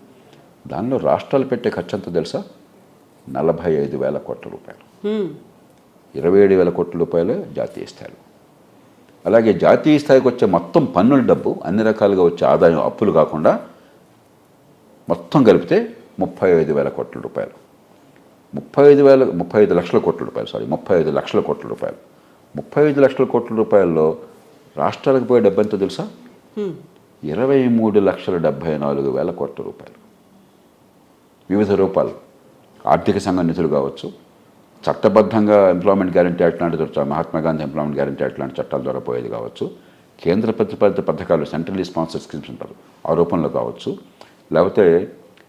దానిలో రాష్ట్రాలు పెట్టే ఖర్చు ఎంత తెలుసా? 45,000 కోట్ల రూపాయలు. 27,000 కోట్ల రూపాయలు జాతీయ స్థాయిలో. అలాగే జాతీయ స్థాయికి వచ్చే మొత్తం పన్నుల డబ్బు, అన్ని రకాలుగా వచ్చే ఆదాయం, అప్పులు కాకుండా మొత్తం కలిపితే 35,000 కోట్ల రూపాయలు. 35 లక్షల కోట్ల రూపాయలు. 35 లక్షల కోట్ల రూపాయలు. 35 లక్షల కోట్ల రూపాయల్లో రాష్ట్రాలకు పోయే డబ్బు ఎంతో తెలుసా? 23,74,000 కోట్ల రూపాయలు. వివిధ రూపాలు, ఆర్థిక సంఘ నిధులు కావచ్చు, చట్టబద్ధంగా ఎంప్లాయ్మెంట్ గ్యారంటీ యాక్ట్ లాంటి Mahatma Gandhi employment guarantee act లాంటి చట్టాల ద్వారా పోయేది కావచ్చు, కేంద్ర ప్రతిపాదిత పథకాలు, సెంట్రల్లీ స్పాన్సర్డ్ స్కీమ్స్ ఉంటారు, ఆ రూపంలో కావచ్చు, లేకపోతే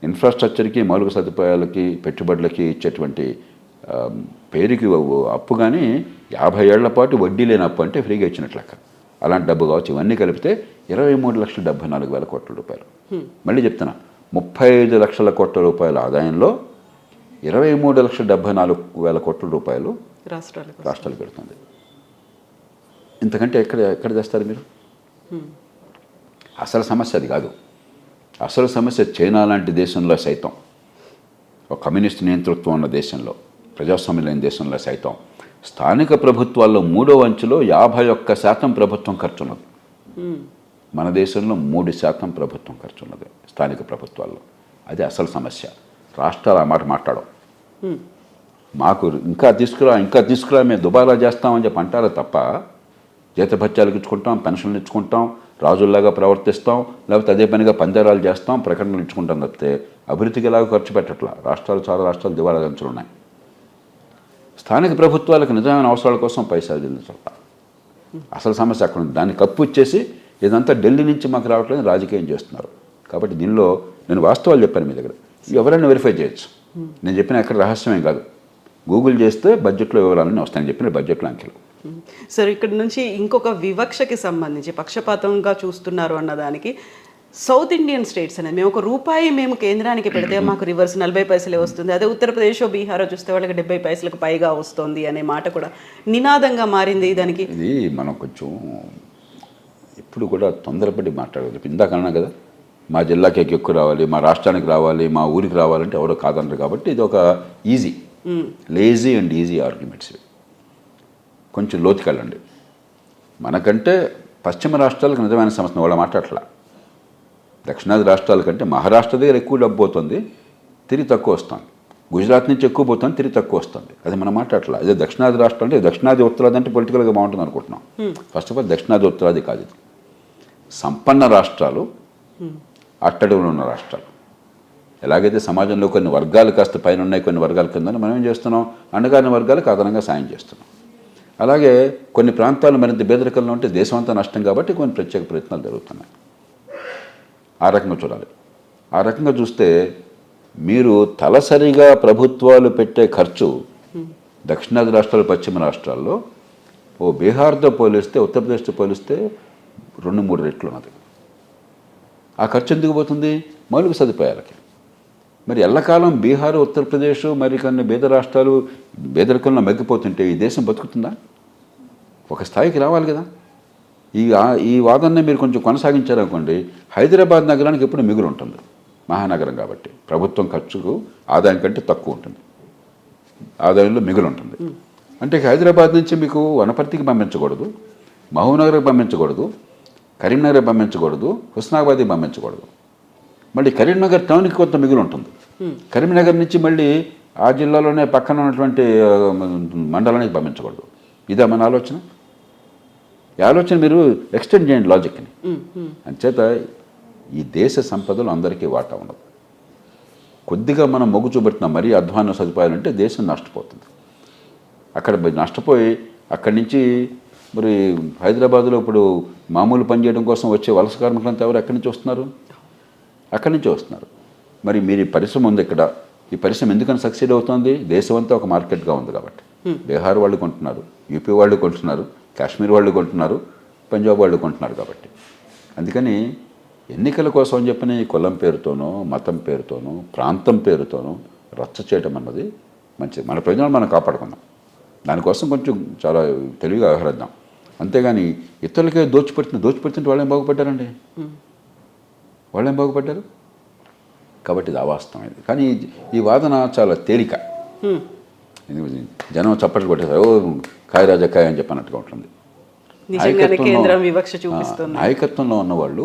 ఇన్ఫ్రాస్ట్రక్చర్కి, మౌలిక సదుపాయాలకి, పెట్టుబడులకి ఇచ్చేటువంటి పేరుకి అప్పు, కానీ 50 ఏళ్ల పాటు వడ్డీ లేని అప్పు అంటే ఫ్రీగా ఇచ్చినట్లు లెక్క. అలాంటి డబ్బు కావచ్చు. ఇవన్నీ కలిపితే 23,74,000 కోట్ల రూపాయలు. మళ్ళీ చెప్తున్నా, 35 లక్షల కోట్ల రూపాయల ఆదాయంలో 23,74,000 కోట్ల రూపాయలు రాష్ట్రాలు పెడుతుంది. ఇంతకంటే ఎక్కడ తెస్తారు మీరు? అసలు సమస్య అది కాదు. అసలు సమస్య చైనా లాంటి దేశంలో సైతం, ఒక కమ్యూనిస్ట్ నియంతృత్వం ఉన్న దేశంలో, ప్రజాస్వామ్యం లేని దేశంలో సైతం స్థానిక ప్రభుత్వాల్లో 3వ అంచెలో 51% ప్రభుత్వం ఖర్చు ఉన్నది. మన దేశంలో 3% ప్రభుత్వం ఖర్చు ఉన్నది స్థానిక ప్రభుత్వాల్లో. అది అసలు సమస్య. రాష్ట్రాలు ఆ మాట మాట్లాడడం, మాకు ఇంకా తీసుకురా మేము దుబారా చేస్తామని చెప్పి అంటారు తప్ప, జీతభత్యాలకు ఇచ్చుకుంటాం, పెన్షన్లు ఇచ్చుకుంటాం, రాజుల్లాగా ప్రవర్తిస్తాం, లేకపోతే అదే పనిగా పందేరాలు చేస్తాం, ప్రకటనలు ఇచ్చుకుంటాం తప్పితే అభివృద్ధికి ఎలాగో ఖర్చు పెట్టట్లా. చాలా రాష్ట్రాలు దివాళా దంచులు ఉన్నాయి. స్థానిక ప్రభుత్వాలకు నిజమైన అవసరాల కోసం పైసలు చెల్లించాల. అసలు సమస్య అక్కడ ఉంది. దాన్ని కప్పు ఇచ్చేసి ఇదంతా ఢిల్లీ నుంచి మాకు రావట్లేదు రాజకీయం చేస్తున్నారు. కాబట్టి దీనిలో నేను వాస్తవాలు చెప్పాను మీ దగ్గర, ఎవరైనా వెరిఫై చేయొచ్చు. నేను చెప్పిన ఎక్కడ రహస్యమేం కాదు. గూగుల్ చేస్తే బడ్జెట్లో వివరాలన్నీ వస్తాయని చెప్పిన బడ్జెట్లో అంకెలు. సార్, ఇక్కడ నుంచి ఇంకొక వివక్షకి సంబంధించి పక్షపాతంగా చూస్తున్నారు అన్నదానికి, సౌత్ ఇండియన్ స్టేట్స్ అనేది మేము ₹1 మేము కేంద్రానికి పెడితే మాకు రివర్స్ 40 పైసలే వస్తుంది, అదే ఉత్తరప్రదేశ్, బీహార్ చూస్తే వాళ్ళకి 70 పైసలకు పైగా వస్తుంది అనే మాట కూడా నినాదంగా మారింది. దానికి ఇది మనం కొంచెం ఇప్పుడు కూడా తొందరపడి మాట్లాడదు. ఇందాక అన్నా కదా, మా జిల్లాకి ఎక్కువ రావాలి, మా రాష్ట్రానికి రావాలి, మా ఊరికి రావాలంటే ఎవరో కాదనరు. కాబట్టి ఇది ఒక లేజీ అండ్ ఈజీ ఆర్గ్యుమెంట్స్. కొంచెం లోతుకెళ్ళండి. మనకంటే పశ్చిమ రాష్ట్రాలకు నిజమైన సమస్య వాళ్ళ మాట్లాడట్లా. దక్షిణాది రాష్ట్రాల కంటే మహారాష్ట్ర దగ్గర ఎక్కువ డబ్బు పోతుంది, తిరిగి తక్కువ వస్తుంది. గుజరాత్ నుంచి ఎక్కువ పోతుంది, తిరిగి తక్కువ వస్తుంది. అది మనం మాట్లాడట్లా. అదే దక్షిణాది రాష్ట్రాలు అంటే, దక్షిణాది ఉత్తరాది అంటే పొలిటికల్గా బాగుంటుంది అనుకుంటున్నాం. ఫస్ట్ ఆఫ్ ఆల్ దక్షిణాది ఉత్తరాది కాదు. ఇది సంపన్న రాష్ట్రాలు, అట్టడుగులు ఉన్న రాష్ట్రాలు. ఎలాగైతే సమాజంలో కొన్ని వర్గాలు కాస్త పైన ఉన్నాయి, కొన్ని వర్గాల కింద, మనం ఏం చేస్తున్నాం, అణగారిన వర్గాలకు అదనంగా సాయం చేస్తున్నాం. అలాగే కొన్ని ప్రాంతాలు మరింత పేదరికంలో ఉంటే దేశం అంతా నష్టం. కాబట్టి కొన్ని ప్రత్యేక ప్రయత్నాలు జరుగుతున్నాయి. ఆ రకంగా చూడాలి. ఆ రకంగా చూస్తే మీరు తలసరిగా ప్రభుత్వాలు పెట్టే ఖర్చు దక్షిణాది రాష్ట్రాలు, పశ్చిమ రాష్ట్రాల్లో బీహార్తో పోలిస్తే, ఉత్తరప్రదేశ్తో పోలిస్తే 2-3 రెట్లు ఉన్నది. ఆ ఖర్చు ఎందుకు పోతుంది? మౌలిక సదుపాయాలకి. మరి ఎల్లకాలం బీహార్, ఉత్తరప్రదేశ్, మరి కొన్ని పేద రాష్ట్రాలు పేదరికంలో మగ్గిపోతుంటే ఈ దేశం బతుకుతుందా? ఒక స్థాయికి రావాలి కదా. ఈ వాదనని మీరు కొంచెం కొనసాగించారనుకోండి, హైదరాబాద్ నగరానికి ఎప్పుడు మిగులు ఉంటుంది. మహానగరం కాబట్టి ప్రభుత్వం ఖర్చుకు ఆదాయం కంటే తక్కువ ఉంటుంది, ఆదాయంలో మిగులు ఉంటుంది. అంటే హైదరాబాద్ నుంచి మీకు వనపర్తికి పంపించకూడదు, మహబూబ్నగర్కి పంపించకూడదు, కరీంనగర్కి పంపించకూడదు, హుస్నాబాద్కి పంపించకూడదు. మళ్ళీ కరీంనగర్ టౌన్కి కొంత మిగులు ఉంటుంది. కరీంనగర్ నుంచి మళ్ళీ ఆ జిల్లాలోనే పక్కన ఉన్నటువంటి మండలానికి పంపించకూడదు. ఇదే మన ఆలోచన. ఈ ఆలోచన మీరు ఎక్స్టెండ్ చేయండి లాజిక్ని. అంచేత ఈ దేశ సంపదలు అందరికీ వాటా ఉండదు. కొద్దిగా మనం మొగ్గు చూపెడుతున్నాం మరీ అధ్వాన సదుపాయాలు అంటే దేశం నష్టపోతుంది. అక్కడ నష్టపోయి అక్కడి నుంచి మరి హైదరాబాద్లో ఇప్పుడు మామూలు పని చేయడం కోసం వచ్చే వలస కార్మికులంతా ఎవరు ఎక్కడి నుంచి వస్తున్నారు? అక్కడి నుంచి వస్తున్నారు. మరి మీరు ఈ పరిశ్రమ ఉంది ఇక్కడ, ఈ పరిశ్రమ ఎందుకని సక్సీడ్ అవుతుంది? దేశం అంతా ఒక మార్కెట్గా ఉంది కాబట్టి. బీహార్ వాళ్ళు కొంటున్నారు, యూపీ వాళ్ళు కొంటున్నారు, కాశ్మీర్ వాళ్ళు కొంటున్నారు, పంజాబ్ వాళ్ళు కొంటున్నారు. కాబట్టి అందుకని ఎన్నికల కోసం అని చెప్పిన ఈ కులం పేరుతోనో, మతం పేరుతోనో, ప్రాంతం పేరుతోనో రచ్చ చేయడం అన్నది మంచిది. మన ప్రజలను మనం కాపాడుకుందాం. దానికోసం కొంచెం చాలా తెలివిగా వ్యవహరిద్దాం. అంతేగాని ఇతరులకే దోచిపెడుతుంటే వాళ్ళేం బాగుపడ్డారండి? వాళ్ళేం బాగుపడ్డారు? కాబట్టి ఇది అవాస్తవం ఇది. కానీ ఈ వాదన చాలా తేలిక. జనం చప్పట్లు కొట్టేసారు, ఓ కాయ రాజా కాయ అని చెప్పినట్టుగా ఉంటుంది. నాయకత్వంలో ఉన్నవాళ్ళు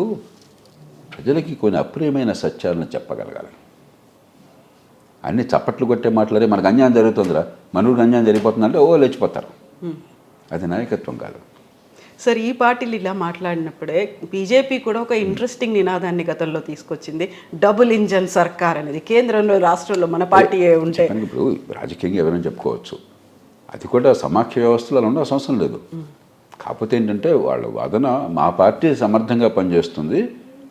ప్రజలకి కొన్ని అప్రియమైన సత్యాలను చెప్పగలగాలి. అన్ని చప్పట్లు కొట్టే మాట్లాడే మనకు అన్యాయం జరుగుతుందిరా, మనూరికి అన్యాయం జరిగిపోతుందంటే ఓ లేచిపోతారు. అది నాయకత్వం కాదు. సార్, ఈ పార్టీలు ఇలా మాట్లాడినప్పుడే బీజేపీ కూడా ఒక ఇంట్రెస్టింగ్ నినాదాన్ని గతంలో తీసుకొచ్చింది, డబుల్ ఇంజన్ సర్కార్ అనేది. కేంద్రంలో రాష్ట్రంలో మన పార్టీ ఉంటే ఇప్పుడు రాజకీయంగా ఎవరైనా చెప్పుకోవచ్చు, అది కూడా సమాఖ్య వ్యవస్థలో ఉండే అవసరం లేదు. కాకపోతే ఏంటంటే వాళ్ళ వాదన మా పార్టీ సమర్థంగా పనిచేస్తుంది,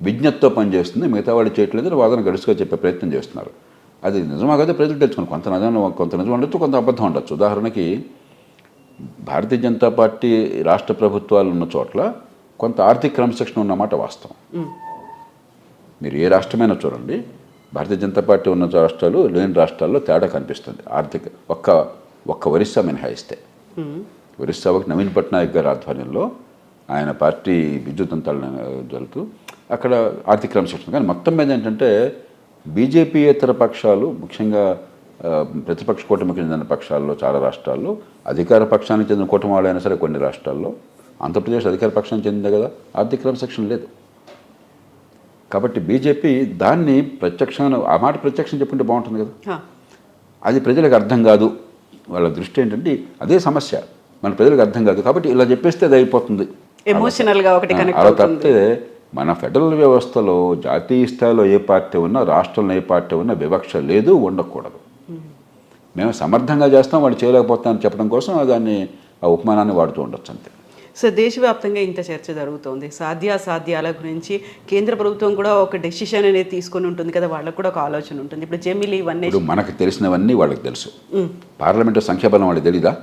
విజ్ఞతతో పనిచేస్తుంది, మిగతా వాళ్ళు చేయట్లేదు వాదన గడుసుగా చెప్పే ప్రయత్నం చేస్తున్నారు. అది నిజమా కదా ప్రజలు తెలుసుకుని కొంత నిజం ఉండొచ్చు, కొంత అబద్ధం ఉండొచ్చు. ఉదాహరణకి భారతీయ జనతా పార్టీ రాష్ట్ర ప్రభుత్వాలు ఉన్న చోట్ల కొంత ఆర్థిక క్రమశిక్షణ ఉన్నమాట వాస్తవం. మీరు ఏ రాష్ట్రమైనా చూడండి, భారతీయ జనతా పార్టీ ఉన్న రాష్ట్రాలు లేని రాష్ట్రాల్లో తేడా కనిపిస్తుంది. ఆర్థిక ఒక్క ఒరిస్సా మినహాయిస్తే, ఒరిస్సా ఒక నవీన్ పట్నాయక్ గారి ఆధ్వర్యంలో ఆయన పార్టీ విద్యుతంతాలను జరుగుతూ అక్కడ ఆర్థిక క్రమశిక్షణ. కానీ మొత్తం మీద ఏంటంటే బీజేపీయేతర పక్షాలు, ముఖ్యంగా ప్రతిపక్ష కూటమికి చెందిన పక్షాల్లో చాలా రాష్ట్రాల్లో, అధికార పక్షానికి చెందిన కూటమి వాళ్ళైనా సరే కొన్ని రాష్ట్రాల్లో, ఆంధ్రప్రదేశ్ అధికార పక్షానికి చెందిందే కదా, ఆర్థిక క్రమశిక్షణ లేదు. కాబట్టి బీజేపీ దాన్ని ప్రత్యక్షంగా, ఆ మాట ప్రత్యక్షం చెప్పుకుంటే బాగుంటుంది కదా. అది ప్రజలకు అర్థం కాదు. వాళ్ళ దృష్టి ఏంటంటే అదే సమస్య, మన ప్రజలకు అర్థం కాదు కాబట్టి ఇలా చెప్పేస్తే అది అయిపోతుంది. ఎమోషనల్గా ఒకటి కనెక్ట్ అలా తప్పితే మన ఫెడరల్ వ్యవస్థలో జాతీయ స్థాయిలో ఏ పార్టీ ఉన్నా, రాష్ట్రంలో ఏ పార్టీ ఉన్నా వివక్ష లేదు, ఉండకూడదు. మేము సమర్థంగా చేస్తాం, వాళ్ళు చేయలేకపోతామని చెప్పడం కోసం దాన్ని ఆ ఉపమానాన్ని వాడుతూ ఉండొచ్చు అంతే. సో దేశవ్యాప్తంగా ఇంత చర్చ జరుగుతోంది, సాధ్యాసాధ్యాల గురించి కేంద్ర ప్రభుత్వం కూడా ఒక డెసిషన్ అనేది తీసుకొని ఉంటుంది కదా, వాళ్ళకు కూడా ఒక ఆలోచన ఉంటుంది. ఇప్పుడు జమిలీ ఇవన్నీ మనకు తెలిసినవన్నీ వాళ్ళకి తెలుసు. పార్లమెంటు సంఖ్యాబలం వాళ్ళకి తెలీదా?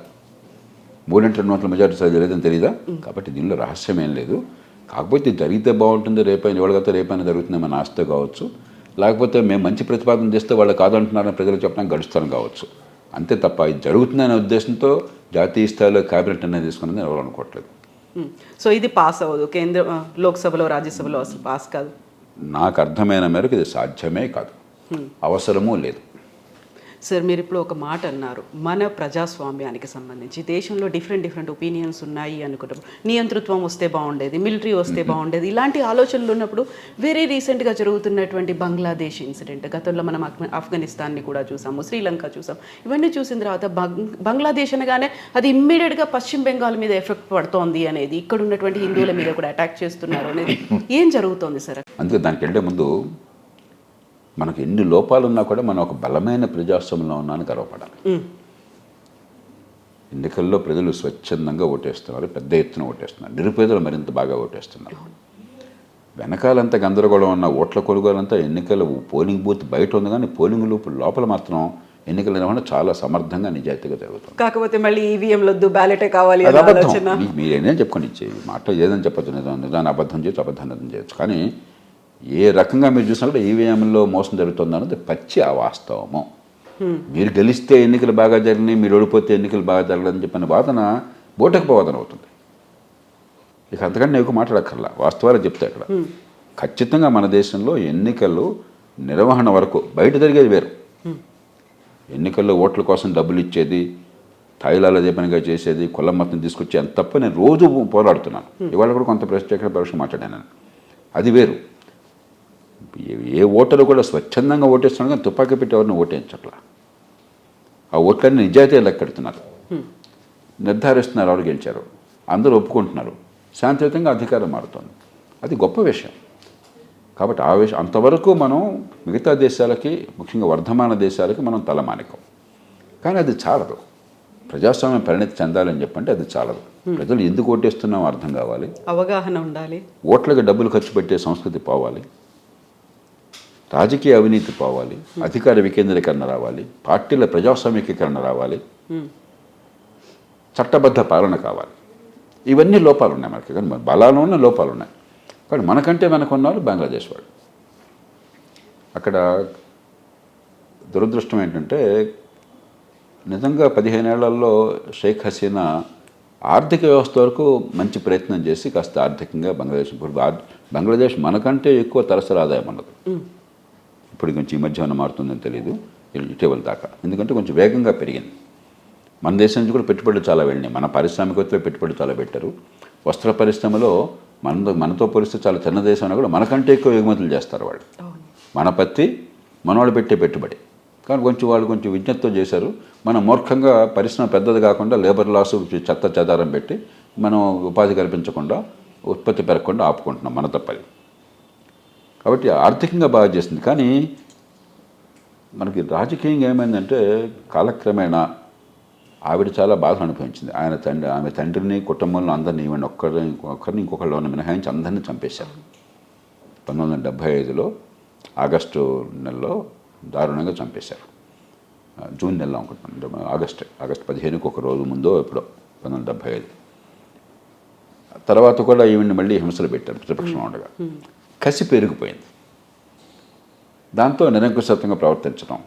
3/2 మెజార్టీ తెలియదని తెలీదా? కాబట్టి దీనిలో రహస్యం ఏం లేదు. కాకపోతే జరిగితే బాగుంటుంది, రేపైనా ఎవరికైతే రేపైనా జరుగుతుందేమో ఆస్తి కావచ్చు, లేకపోతే మేము మంచి ప్రతిపాదన చేస్తే వాళ్ళు కాదంటున్నారని ప్రజలు చెప్పడం గడుస్తాను కావచ్చు. అంతే తప్ప ఇది జరుగుతుందనే ఉద్దేశంతో జాతీయ స్థాయిలో క్యాబినెట్ అనేది తీసుకున్నది ఎవరు అనుకోవట్లేదు. సో ఇది పాస్ అవ్వదు, కేంద్ర లోక్సభలో రాజ్యసభలో అసలు పాస్ కాదు. నాకు అర్థమైన మేరకు ఇది సాధ్యమే కాదు, అవసరమూ లేదు. సార్, మీరు ఇప్పుడు ఒక మాట అన్నారు, మన ప్రజాస్వామ్యానికి సంబంధించి దేశంలో డిఫరెంట్ ఒపీనియన్స్ ఉన్నాయి అనుకుంటాం. నియంతృత్వం వస్తే బాగుండేది, మిలిటరీ వస్తే బాగుండేది, ఇలాంటి ఆలోచనలు ఉన్నప్పుడు వెరీ రీసెంట్గా జరుగుతున్నటువంటి బంగ్లాదేశ్ ఇన్సిడెంట్, గతంలో మనం ఆఫ్ఘనిస్తాన్ని కూడా చూసాము, శ్రీలంక చూసాం. ఇవన్నీ చూసిన తర్వాత బంగ్లాదేశ్ అనగానే అది ఇమ్మీడియట్గా పశ్చిమ బెంగాల్ మీద ఎఫెక్ట్ పడుతోంది అనేది, ఇక్కడ ఉన్నటువంటి హిందువుల మీద కూడా అటాక్ చేస్తున్నారు అనేది ఏం జరుగుతోంది సార్? అందుకే దానికి వెళ్ళే ముందు మనకు ఎన్ని లోపాలు ఉన్నా కూడా మనం ఒక బలమైన ప్రజాస్వామ్యంలో ఉన్నామని గర్వపడాలి. ఎన్నికల్లో ప్రజలు స్వచ్ఛందంగా ఓటేస్తున్నారు, పెద్ద ఎత్తున ఓటేస్తున్నారు, నిరుపేదలు మరింత బాగా ఓటేస్తున్నారు. వెనకాలంతా గందరగోళం ఉన్న ఓట్ల కొనుగోలంతా ఎన్నికల పోలింగ్ బూత్ బయట ఉంది, కానీ పోలింగ్ లోపల మాత్రం ఎన్నికల నిర్వహణ చాలా సమర్థంగా నిజాయితీగా జరుగుతుంది. కాకపోతే మళ్ళీ ఈవీఎంలు వద్దు, బ్యాలెటే కావాలి. మీరేనేం చెప్పుకొని ఇచ్చేవి మాట ఏదని చెప్పచ్చు, నిజాన్ని అబద్ధం చేయొచ్చు, అబద్ధాన్ని చేయొచ్చు. కానీ ఏ రకంగా మీరు చూసినా కూడా ఈవీఎంలో మోసం జరుగుతుంది అన్నది పచ్చి అవాస్తవము. మీరు గెలిస్తే ఎన్నికలు బాగా జరిగినాయి, మీరు ఓడిపోతే ఎన్నికలు బాగా జరగలేదని చెప్పిన వాదన బోటకు వాదన అవుతుంది. ఇక అంతకంటే ఎక్కువ మాట్లాడక్కర్లా, వాస్తవాలు చెప్తే అక్కడ ఖచ్చితంగా మన దేశంలో ఎన్నికలు నిర్వహణ వరకు బయట జరిగేది వేరు. ఎన్నికల్లో ఓట్ల కోసం డబ్బులు ఇచ్చేది, తాయిలాల పనిగా చేసేది, కులం మతం తీసుకొచ్చి ఎంత తప్ప నేను రోజు పోరాడుతున్నాను. ఇవాళ కూడా కొంత ప్రత్యేక పరీక్ష మాట్లాడాను, అది వేరు. ఏ ఓటరు కూడా స్వచ్ఛందంగా ఓటేస్తున్నాడు, కానీ తుపాకీ పెట్టి ఎవరిని ఓటేయించట్లా. ఆ ఓట్లన్నీ నిజాయితీ లెక్కెడుతున్నారు, నిర్ధారిస్తున్నారు ఎవరు గెలిచారు, అందరూ ఒప్పుకుంటున్నారు, శాంతియుతంగా అధికారం మారుతుంది. అది గొప్ప విషయం. కాబట్టి ఆ విషయం అంతవరకు మనం మిగతా దేశాలకి, ముఖ్యంగా వర్ధమాన దేశాలకి మనం తలమానికం. కానీ అది చాలదు. ప్రజాస్వామ్యం పరిణతి చెందాలని చెప్పంటే అది చాలదు. ప్రజలు ఎందుకు ఓటేస్తున్నామో అర్థం కావాలి, అవగాహన ఉండాలి, ఓట్లకి డబ్బులు ఖర్చు పెట్టే సంస్కృతి పోవాలి, రాజకీయ అవినీతి పోవాలి, అధికార వికేంద్రీకరణ రావాలి, పార్టీల ప్రజాస్వామ్యీకరణ రావాలి, చట్టబద్ధ పాలన కావాలి. ఇవన్నీ లోపాలు ఉన్నాయి మనకి, కానీ బలాలు ఉన్న లోపాలు ఉన్నాయి. కానీ మనకంటే వెనకున్నారు బంగ్లాదేశ్ వాళ్ళు. అక్కడ దురదృష్టం ఏంటంటే నిజంగా 15 ఏళ్లలో షేక్ హసీనా ఆర్థిక వ్యవస్థ వరకు మంచి ప్రయత్నం చేసి కాస్త ఆర్థికంగా బంగ్లాదేశ్ ఇప్పుడు బంగ్లాదేశ్ మనకంటే ఎక్కువ తలసరి ఆదాయం ఉన్నది. ఇప్పుడు కొంచెం ఈ మధ్య ఏమైనా మారుతుందని తెలియదు ఇటీవల దాకా, ఎందుకంటే కొంచెం వేగంగా పెరిగింది. మన దేశం నుంచి కూడా పెట్టుబడులు చాలా వెళ్ళినాయి. మన పారిశ్రామికవేత్తలు పెట్టుబడులు చాలా పెట్టారు. వస్త్ర పరిశ్రమలో మనతో పోలిస్తే చాలా చిన్న దేశం అయినా కూడా మనకంటే ఎక్కువ ఎగుమతులు చేస్తారు వాళ్ళు. మన పత్తి మనవాళ్ళు పెట్టే పెట్టుబడి, కానీ వాళ్ళు కొంచెం విజ్ఞతతో చేశారు. మనం మూర్ఖంగా పరిశ్రమ పెద్దది కాకుండా లేబర్ లాస్ చెత్త చెదారం పెట్టి మనం ఉపాధి కల్పించకుండా ఉత్పత్తి పెరగకుండా ఆపుకుంటున్నాం, మన తప్పది. కాబట్టి ఆర్థికంగా బాగా చేసింది. కానీ మనకి రాజకీయంగా ఏమైందంటే కాలక్రమేణా ఆవిడ చాలా బాధ అనుభవించింది. ఆమె తండ్రిని కుటుంబంలో అందరినీ ఈవెన్ ఒక్కరిని ఇంకొకళ్ళని మినహాయించి అందరినీ చంపేశారు. 1975లో ఆగస్టు నెలలో దారుణంగా చంపేశారు. జూన్ నెలలో అనుకుంటున్నాను, ఆగస్టు 15కి ఒక రోజు ముందో ఎప్పుడో 1975. తర్వాత కూడా ఈవెన్ని మళ్ళీ హింసలు పెట్టారు ప్రతిపక్షం ఉండగా. కసి పెరిగిపోయింది. దాంతో నిరంకుశత్వంగా ప్రవర్తించడం,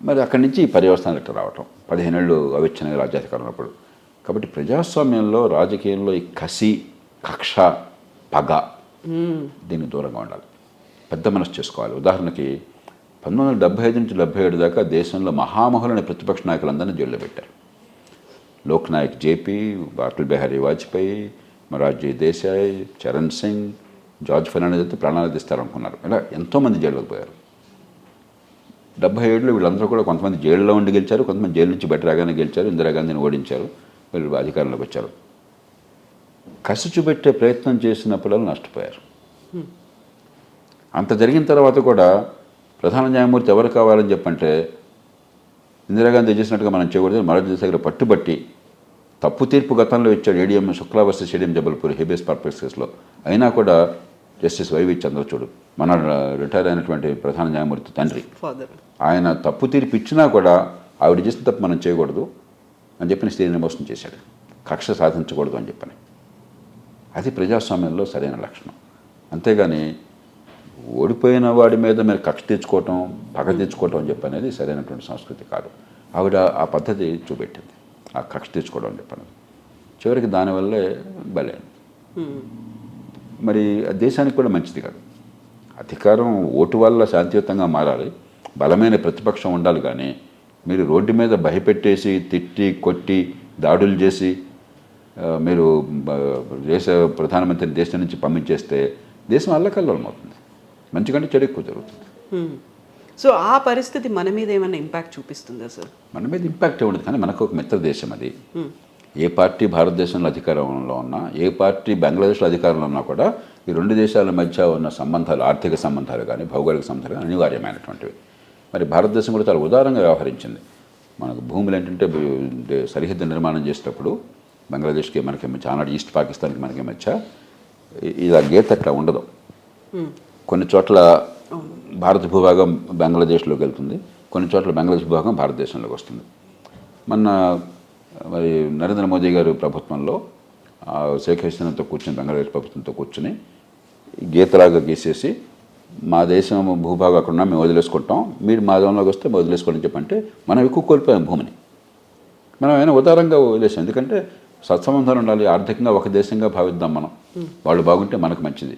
మరి అక్కడి నుంచి పర్యవస్థానాలు ఇట్లా రావటం 15 ఏళ్ళు అవిచ్ఛిన్నంగా రాజ్యాధికారం ఉన్నప్పుడు. కాబట్టి ప్రజాస్వామ్యంలో రాజకీయంలో ఈ కసి, కక్ష, పగ దీనికి దూరంగా ఉండాలి, పెద్ద మనసు చేసుకోవాలి. ఉదాహరణకి 1975 నుంచి 77 దాకా దేశంలో మహామహులైన ప్రతిపక్ష నాయకులందరినీ జైల్లో పెట్టారు. Loknayak JP, Atal Bihari Vajpayee, Morarji Desai, Charan Singh, George Fernandes అయితే ప్రాణాలు తీస్తారనుకున్నారు. ఇలా ఎంతోమంది జైల్లోకి పోయారు. 77లో వీళ్ళందరూ కూడా కొంతమంది జైల్లో ఉండి గెలిచారు, కొంతమంది జైలు నుంచి బయట రాగానే గెలిచారు. ఇందిరాగాంధీని ఓడించారు, వీళ్ళు అధికారంలోకి వచ్చారు. కసి చూపెట్టే ప్రయత్నం చేసిన పిల్లలు నష్టపోయారు. అంత జరిగిన తర్వాత కూడా ప్రధాన న్యాయమూర్తి ఎవరు కావాలని చెప్పంటే ఇందిరాగాంధీ చేసినట్టుగా మనం చేయకూడదు. మొరార్జీ దేశాయ్ దగ్గర పట్టుబట్టి తప్పు తీర్పు గతంలో ఇచ్చాడు ADM Shukla versus ADM Jabalpur habeas corpus కేసులో. అయినా కూడా జస్టిస్ వైవి చంద్రచూడ్ మన రిటైర్ అయినటువంటి ప్రధాన న్యాయమూర్తి తండ్రి, ఆయన తప్పు తీర్పు ఇచ్చినా కూడా ఆవిడ చేసిన తప్పు మనం చేయకూడదు అని చెప్పిన స్థితిని మోసం చేశాడు. కక్ష సాధించకూడదు అని చెప్పని. అది ప్రజాస్వామ్యంలో సరైన లక్షణం. అంతేగాని ఓడిపోయిన వాడి మీద మీరు కక్ష తెచ్చుకోవటం, పగ తెచ్చుకోవటం అని చెప్పి అనేది సరైనటువంటి సంస్కృతి కాదు. ఆవిడ ఆ పద్ధతి చూపెట్టింది, ఆ కక్ష తెచ్చుకోవడం అని చెప్పనేది. చివరికి దానివల్లే బలైంది. మరి దేశానికి కూడా మంచిది కాదు. అధికారం ఓటు వల్ల శాంతియుతంగా మారాలి, బలమైన ప్రతిపక్షం ఉండాలి. కానీ మీరు రోడ్డు మీద భయపెట్టేసి తిట్టి కొట్టి దాడులు చేసి మీరు దేశ ప్రధానమంత్రిని దేశం నుంచి పంపించేస్తే దేశం అల్లకల్లోలం అవుతుంది, మంచి కంటే చెడు ఎక్కువ జరుగుతుంది. సో ఆ పరిస్థితి మన మీద ఏమైనా ఇంపాక్ట్ చూపిస్తుందా సార్? మన మీద ఇంపాక్ట్ ఉండదు, కానీ మనకు ఒక మిత్ర దేశం అది. ఏ పార్టీ భారతదేశంలో అధికారంలో ఉన్నా, ఏ పార్టీ బంగ్లాదేశ్లో అధికారంలో ఉన్నా కూడా ఈ రెండు దేశాల మధ్య ఉన్న సంబంధాలు, ఆర్థిక సంబంధాలు కానీ భౌగోళిక సంబంధాలు కానీ అనివార్యమైనటువంటివి. మరి భారతదేశం కూడా చాలా ఉదారంగా వ్యవహరించింది. మనకు భూములు ఏంటంటే సరిహద్దు నిర్మాణం చేసేటప్పుడు బంగ్లాదేశ్కి మనకి మధ్య, ఆనాడు ఈస్ట్ పాకిస్తాన్కి మనకి మధ్య ఇలా గీత అట్లా ఉండదు. కొన్ని చోట్ల భారత భూభాగం బంగ్లాదేశ్లోకి వెళ్తుంది, కొన్ని చోట్ల బంగ్లాదేశ్ భూభాగం భారతదేశంలోకి వస్తుంది. మరి నరేంద్ర మోదీ గారు ప్రభుత్వంలో షేక్ హసీనాతో కూర్చొని, బంగ్లాదేశ్ ప్రభుత్వంతో కూర్చొని గీతలాగా గీసేసి మా దేశం భూభాగం అక్కడ మేము వదిలేసుకుంటాం, మీరు మా దేశంలోకి వస్తే వదిలేసుకోండి చెప్పంటే మనం ఎక్కువ కోల్పోయాం భూమిని. మనం అయినా ఉదారంగా వదిలేసాం. ఎందుకంటే సత్సంబంధాలు ఉండాలి, ఆర్థికంగా ఒక దేశంగా భావిద్దాం మనం. వాళ్ళు బాగుంటే మనకు మంచిది,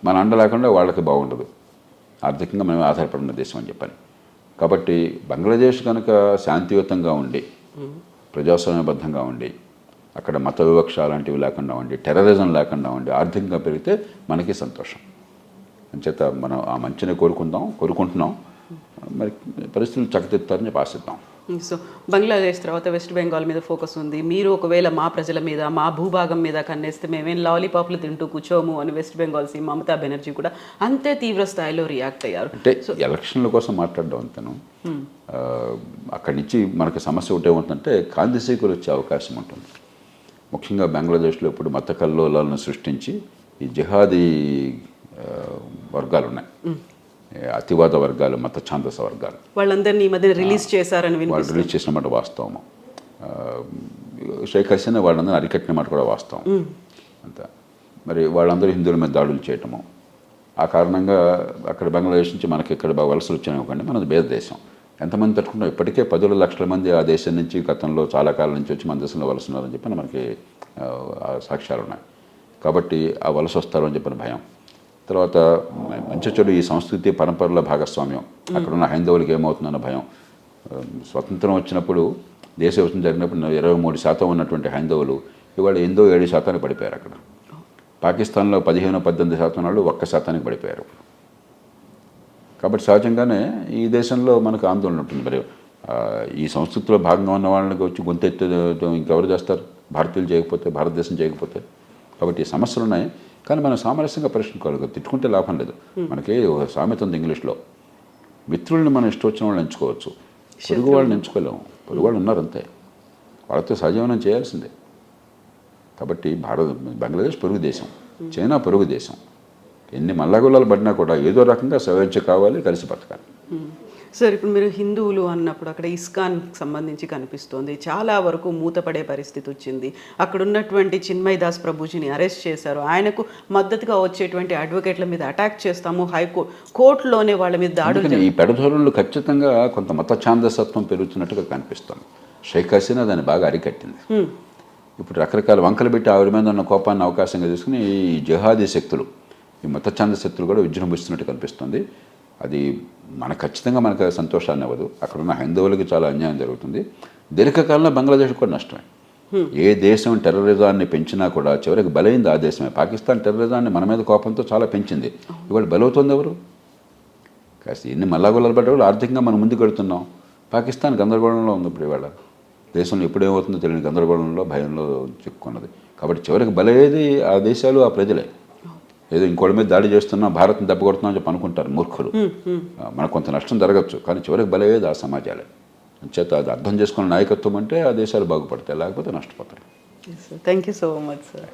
మన అండ లేకుండా వాళ్ళకి బాగుండదు. ఆర్థికంగా మనం ఆధారపడిన దేశం అని చెప్పని. కాబట్టి బంగ్లాదేశ్ కనుక శాంతియుతంగా ఉండి, ప్రజాస్వామ్యబద్ధంగా ఉండి, అక్కడ మత వివక్ష అలాంటివి లేకుండా ఉండి, టెర్రరిజం లేకుండా ఉండి, ఆర్థికంగా పెరిగితే మనకి సంతోషం. అంచేత మనం ఆ మంచిని కోరుకుంటున్నాం. మరి పరిస్థితులు చక్కదిద్దుతారని చెప్పి ఆశిద్దాం. సో బంగ్లాదేశ్ తర్వాత వెస్ట్ బెంగాల్ మీద ఫోకస్ ఉంది. మీరు ఒకవేళ మా ప్రజల మీద, మా భూభాగం మీద కన్నేస్తే మేమేం లాలీపాప్లు తింటూ కూర్చోము అని వెస్ట్ బెంగాల్ సీఎం మమతా బెనర్జీ కూడా అంతే తీవ్ర స్థాయిలో రియాక్ట్ అయ్యారు. అంటే ఎలక్షన్ల కోసం మాట్లాడడం అంతను. అక్కడి నుంచి మనకు సమస్య ఒకటే ఉంటుందంటే కాంతిశీకులు వచ్చే అవకాశం ఉంటుంది. ముఖ్యంగా బంగ్లాదేశ్లో ఇప్పుడు మత కల్లోలాలను సృష్టించి ఈ జిహాదీ వర్గాలు ఉన్నాయి, అతివాద వర్గాలు, మత ఛాందస వర్గాలు, వాళ్ళందరినీ ఈ మధ్య రిలీజ్ చేశారని వాళ్ళు రిలీజ్ చేసిన మాట వాస్తవము. షేక్ హసీనా వాళ్ళందరూ అరికట్టిన మాట కూడా వాస్తవం అంతా. మరి వాళ్ళందరూ హిందువుల మీద దాడులు చేయటము, ఆ కారణంగా అక్కడ బంగ్లాదేశ్ నుంచి మనకి ఇక్కడ వలసలు వచ్చాయి అనుకోండి, మనది భేద దేశం. ఎంతమంది తట్టుకుంటాం? ఇప్పటికే 10 లక్షల మంది ఆ దేశం నుంచి గతంలో చాలా కాలం నుంచి వచ్చి మన దేశంలో వలస ఉన్నారని చెప్పి మనకి సాక్ష్యాలు ఉన్నాయి. కాబట్టి ఆ వలస వస్తారని చెప్పిన భయం. తర్వాత మంచి చెడు ఈ సంస్కృతి పరంపరల భాగస్వామ్యం, అక్కడ ఉన్న హైందవులకి ఏమవుతుందన్న భయం. స్వతంత్రం వచ్చినప్పుడు దేశ విభజన జరిగినప్పుడు 23% ఉన్నటువంటి హైందవులు ఇవాళ 7% పడిపోయారు. అక్కడ పాకిస్తాన్లో 15-18% వాళ్ళు 1% పడిపోయారు. కాబట్టి సహజంగానే ఈ దేశంలో మనకు ఆందోళన ఉంటుంది. మరి ఈ సంస్కృతిలో భాగంగా ఉన్న వాళ్ళకి వచ్చి గొంతెత్తి ఇంకెవరు చేస్తారు? భారతీయులు చేయకపోతే, భారతదేశం చేయకపోతే. కాబట్టి ఈ సమస్యలు ఉన్నాయి. కానీ మనం సామరస్యంగా పరిష్కరించుకోవాలి. తిట్టుకుంటే లాభం లేదు. మనకి ఒక సామెత ఉంది ఇంగ్లీష్లో, మిత్రుల్ని మనం ఇష్టం వచ్చిన వాళ్ళని ఎంచుకోవచ్చు, పొరుగు వాళ్ళని ఎంచుకోలేము. పొరుగు వాళ్ళు ఉన్నారు అంతే, వాళ్ళతో సహజీవనం చేయాల్సిందే. కాబట్టి బంగ్లాదేశ్ పొరుగు దేశం, చైనా పొరుగు దేశం. ఎన్ని మల్లగొల్లాలు పడినా కూడా ఏదో రకంగా స్వేచ్ఛ కావాలి, కలిసి బతకాలి. సార్, ఇప్పుడు మీరు హిందువులు అన్నప్పుడు అక్కడ ఇస్కాన్కి సంబంధించి కనిపిస్తోంది, చాలా వరకు మూతపడే పరిస్థితి వచ్చింది. అక్కడ ఉన్నటువంటి చిన్మయ్ దాస్ ప్రభుజీని అరెస్ట్ చేశారు. ఆయనకు మద్దతుగా వచ్చేటువంటి అడ్వకేట్ల మీద అటాక్ చేస్తాము, కోర్టులోనే వాళ్ళ మీద దాడులు. ఈ పెడధోరణులు ఖచ్చితంగా కొంత మత ఛాందసత్వం పెరుగుతున్నట్టుగా కనిపిస్తుంది. షేక్ హసీనా దాన్ని బాగా అరికట్టింది. ఇప్పుడు రకరకాల వంకలు పెట్టి ఆవిడ మీద ఉన్న కోపాన్ని అవకాశంగా తీసుకుని ఈ జిహాదీ శక్తులు, ఈ మత ఛాంద శక్తులు కూడా విజృంభిస్తున్నట్టు కనిపిస్తుంది. అది ఖచ్చితంగా మనకు సంతోషాన్ని ఇవ్వదు. అక్కడ ఉన్న హైందవులకి చాలా అన్యాయం జరుగుతుంది. దీర్ఘకాలంలో బంగ్లాదేశ్ కూడా నష్టమే. ఏ దేశం టెర్రరిజాన్ని పెంచినా కూడా చివరికి బలైంది ఆ దేశమే. పాకిస్తాన్ టెర్రరిజాన్ని మన మీద కోపంతో చాలా పెంచింది. ఇవాళ బలవుతుంది ఎవరు? కాస్త ఎన్ని మల్లాగొల్లాలు పడ్డ ఆర్థికంగా మనం ముందుకు వెళుతున్నాం. పాకిస్తాన్ గందరగోళంలో ఉంది. ఇప్పుడు ఇవాళ దేశంలో ఎప్పుడేమవుతుందో తెలియని గందరగోళంలో, భయంలో చిక్కుకున్నది. కాబట్టి చివరికి బలయ్యేది ఆ దేశాలు, ఆ ప్రజలే. ఏదో ఇంకోటి మీద దాడి చేస్తున్నాం, భారత్ని దెబ్బ కొడుతున్నాం చెప్పి అనుకుంటారు మూర్ఖులు. మనకు కొంత నష్టం జరగచ్చు, కానీ చివరికి బలయ్యేది ఆ సమాజాలే. చేత అది అర్థం చేసుకున్న నాయకత్వం అంటే ఆ దేశాలు బాగుపడతాయి, లేకపోతే నష్టపోతాయి. Thank you so much sir.